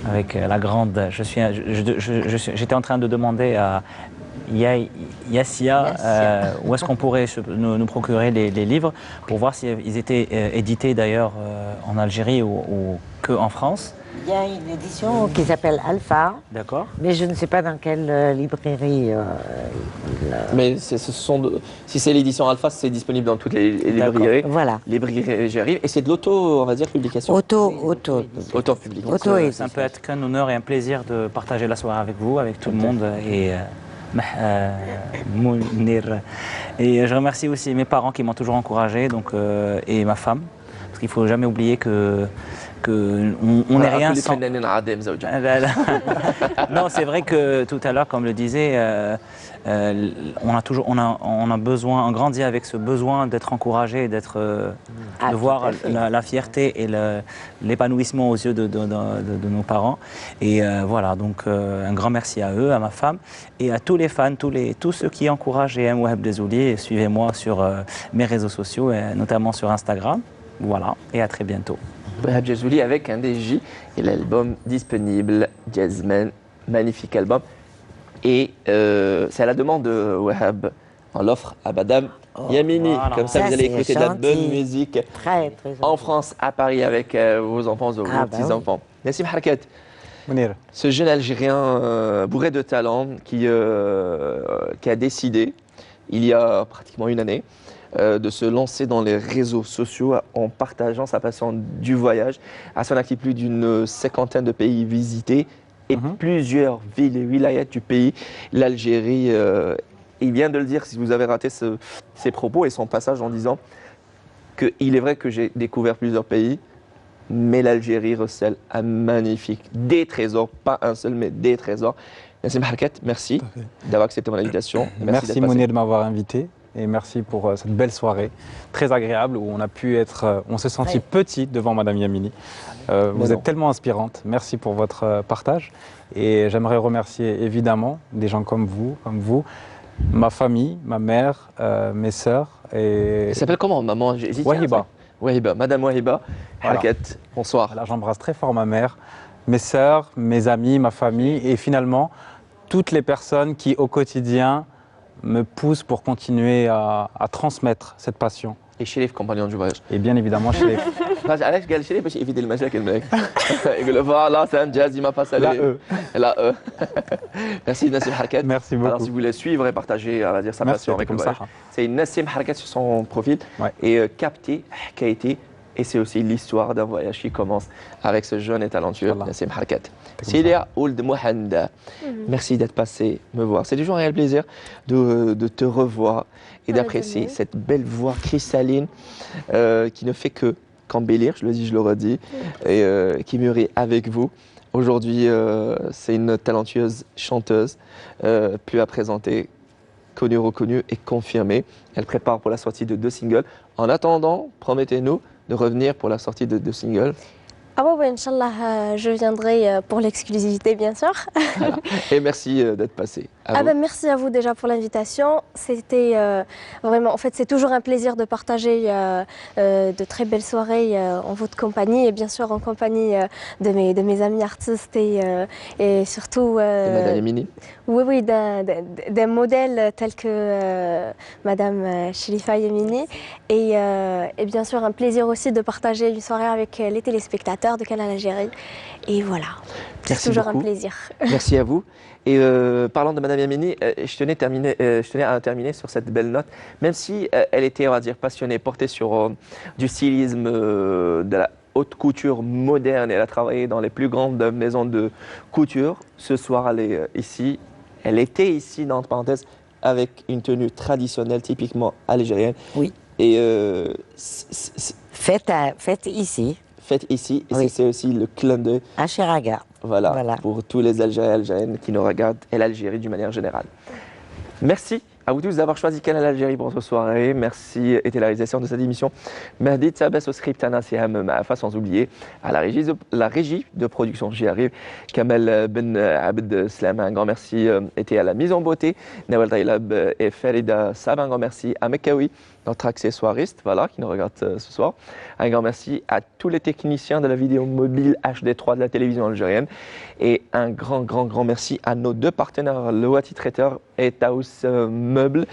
avec la grande. J'étais en train de demander à Yassia où est-ce qu'on pourrait nous procurer les livres pour voir s'ils étaient édités d'ailleurs en Algérie ou que en France. Il y a une édition qui s'appelle Alpha. D'accord. Mais je ne sais pas dans quelle librairie. Mais si c'est l'édition Alpha, c'est disponible dans toutes les librairies. Voilà. Librairies, j'y arrive. Et c'est de l'auto, on va dire, publication. Auto-publication. Ça peut être qu'un honneur et un plaisir de partager la soirée avec vous, avec tout le monde. Et Mounir. Et je remercie aussi mes parents qui m'ont toujours encouragé, et ma femme. Parce qu'il ne faut jamais oublier qu'on n'est rien sans... Non, c'est vrai que tout à l'heure, comme le disait, on a besoin, on grandit avec ce besoin d'être encouragé, de voir la fierté et l'épanouissement aux yeux de nos parents. Et voilà, donc un grand merci à eux, à ma femme et à tous les fans, tous ceux qui encouragent et aiment Waheb Dezouli. Suivez-moi sur mes réseaux sociaux, notamment sur Instagram. Voilà, et à très bientôt. Waheb Dezouli avec un DJ et l'album disponible, Jazzman, magnifique album. Et c'est à la demande de Wahab. On l'offre à Madame Yamini. Voilà. Comme ça, vous allez écouter de la bonne gentil. musique Très, très en gentil. France, à Paris, avec vos enfants, vos Ah, bah petits-enfants. Nassim Harkat, Mounir. ce jeune Algérien bourré de talent qui a décidé, il y a pratiquement une année, de se lancer dans les réseaux sociaux en partageant sa passion du voyage. À son actif, plus d'une cinquantaine de pays visités et plusieurs villes et wilayas du pays. L'Algérie, il vient de le dire, si vous avez raté ses propos et son passage en disant qu'il est vrai que j'ai découvert plusieurs pays, mais l'Algérie recèle un magnifique, des trésors, pas un seul, mais des trésors. Nassim Harkat, merci d'avoir accepté mon invitation. Merci d'être passé. Mounir de m'avoir invité et merci pour cette belle soirée très agréable où on a pu être, on s'est senti petit devant Madame Yamini. Vous êtes tellement inspirante. Merci pour votre partage et j'aimerais remercier évidemment des gens comme vous, ma famille, ma mère, mes sœurs et. Elle s'appelle comment, maman? J'hésite. Wahiba. Wahiba, Madame Wahiba. Voilà. Harkat, bonsoir. Voilà, j'embrasse très fort ma mère, mes sœurs, mes amis, ma famille et finalement toutes les personnes qui au quotidien me poussent pour continuer à transmettre cette passion. Et Chérif, compagnon du voyage. Et bien évidemment chez علاش قال شريف باش يفيد المشاكل معك يقول فوالا c'est un jazz il m'a passé la E. Merci Nassim Harkat. Merci beaucoup. Alors si vous voulez suivre et partager on va dire sa passion avec le voyage, c'est Nassim Harkat sur son profil et capter Hkaïti. Et c'est aussi l'histoire d'un voyage qui commence avec ce jeune et talentueux Nassim Harkat. Célia Ould Mohanda, merci d'être passé me voir. C'est toujours un réel plaisir de te revoir et d'apprécier cette belle voix cristalline qui ne fait qu'embellir, je le dis, je le redis, et qui mûrit avec vous. Aujourd'hui, c'est une talentueuse chanteuse, plus à présenter, connue, reconnue et confirmée. Elle prépare pour la sortie de 2 singles. En attendant, promettez-nous de revenir pour la sortie de 2 singles. Ah ouais, Inch'Allah, je viendrai pour l'exclusivité, bien sûr. Voilà. Et merci d'être passé. Merci à vous déjà pour l'invitation. C'était vraiment, en fait, c'est toujours un plaisir de partager de très belles soirées en votre compagnie et bien sûr en compagnie de mes amis artistes et surtout. Madame Yamini. Oui, d'un modèle tel que Madame Chérifa Yamini et bien sûr un plaisir aussi de partager une soirée avec les téléspectateurs de Canal Algérie. Et voilà, c'est toujours un plaisir. Merci à vous. Et parlant de Madame Yamini, je tenais à terminer sur cette belle note. Même si elle était, on va dire, passionnée, portée sur du stylisme, de la haute couture moderne, elle a travaillé dans les plus grandes maisons de couture. Ce soir, elle était ici, dans entre parenthèses, avec une tenue traditionnelle, typiquement algérienne. Oui. Et Faite ici. Faites ici, et Oui. c'est aussi le clin d'œil. À Chiraga. Voilà, pour tous les Algériens et Algériennes qui nous regardent et l'Algérie d'une manière générale. Merci à vous tous d'avoir choisi Canal Algérie pour cette soirée. Merci et la réalisation de cette émission. Mahdi Tsabas au script Anasiam Maafa, sans oublier à la régie de production, j'y arrive. Kamel Ben Abd Slam, un grand merci était à la mise en beauté. Nawal Taylab et Farida Sab, un grand merci à Mekawi, notre accessoiriste, voilà, qui nous regarde ce soir. Un grand merci à tous les techniciens de la vidéo mobile HD3 de la télévision algérienne. Et un grand merci à nos 2 partenaires, le Wati Traiteur et Taous Meubles.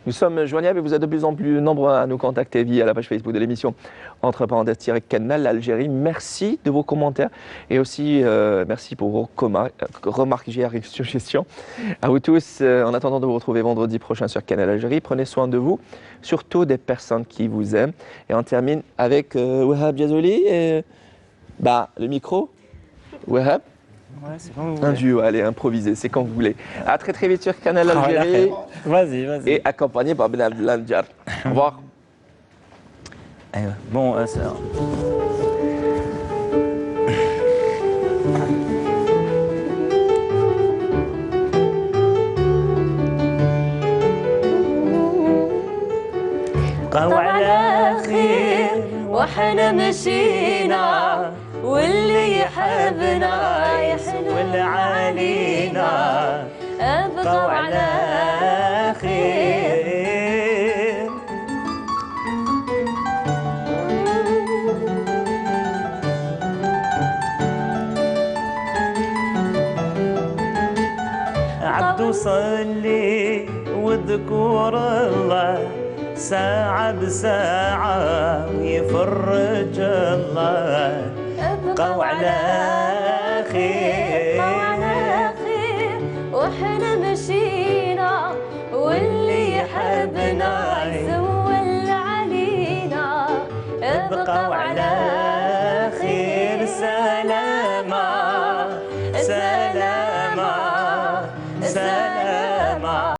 Nous sommes joignables et vous êtes de plus en plus nombreux à nous contacter via la page Facebook de l'émission entre parenthèses Canal Algérie. Merci de vos commentaires et aussi merci pour vos remarques, j'y arrive, suggestions. À vous tous, en attendant de vous retrouver vendredi prochain sur Canal Algérie, prenez soin de vous, surtout des personnes qui vous aiment. Et on termine avec Wahab Jazoli et le micro. Wahab. Ouais, c'est quand vous Un voulez. duo, allez, improviser, c'est quand vous voulez. À très vite sur Canal Algérie. Vas-y. Et accompagné par Ben Abdellah Ndjar. Au revoir. Bon, بقاو على خير وحنا مشينا واللي يحبنا يحلو علينا بقاو على خير وصلي واذكر الله ساعة بساعة ويفرج الله. ابقوا على خير واحنا مشينا واللي يحبنا يسوى اللي علينا. ابقوا على خير سلامة سلامة سلامة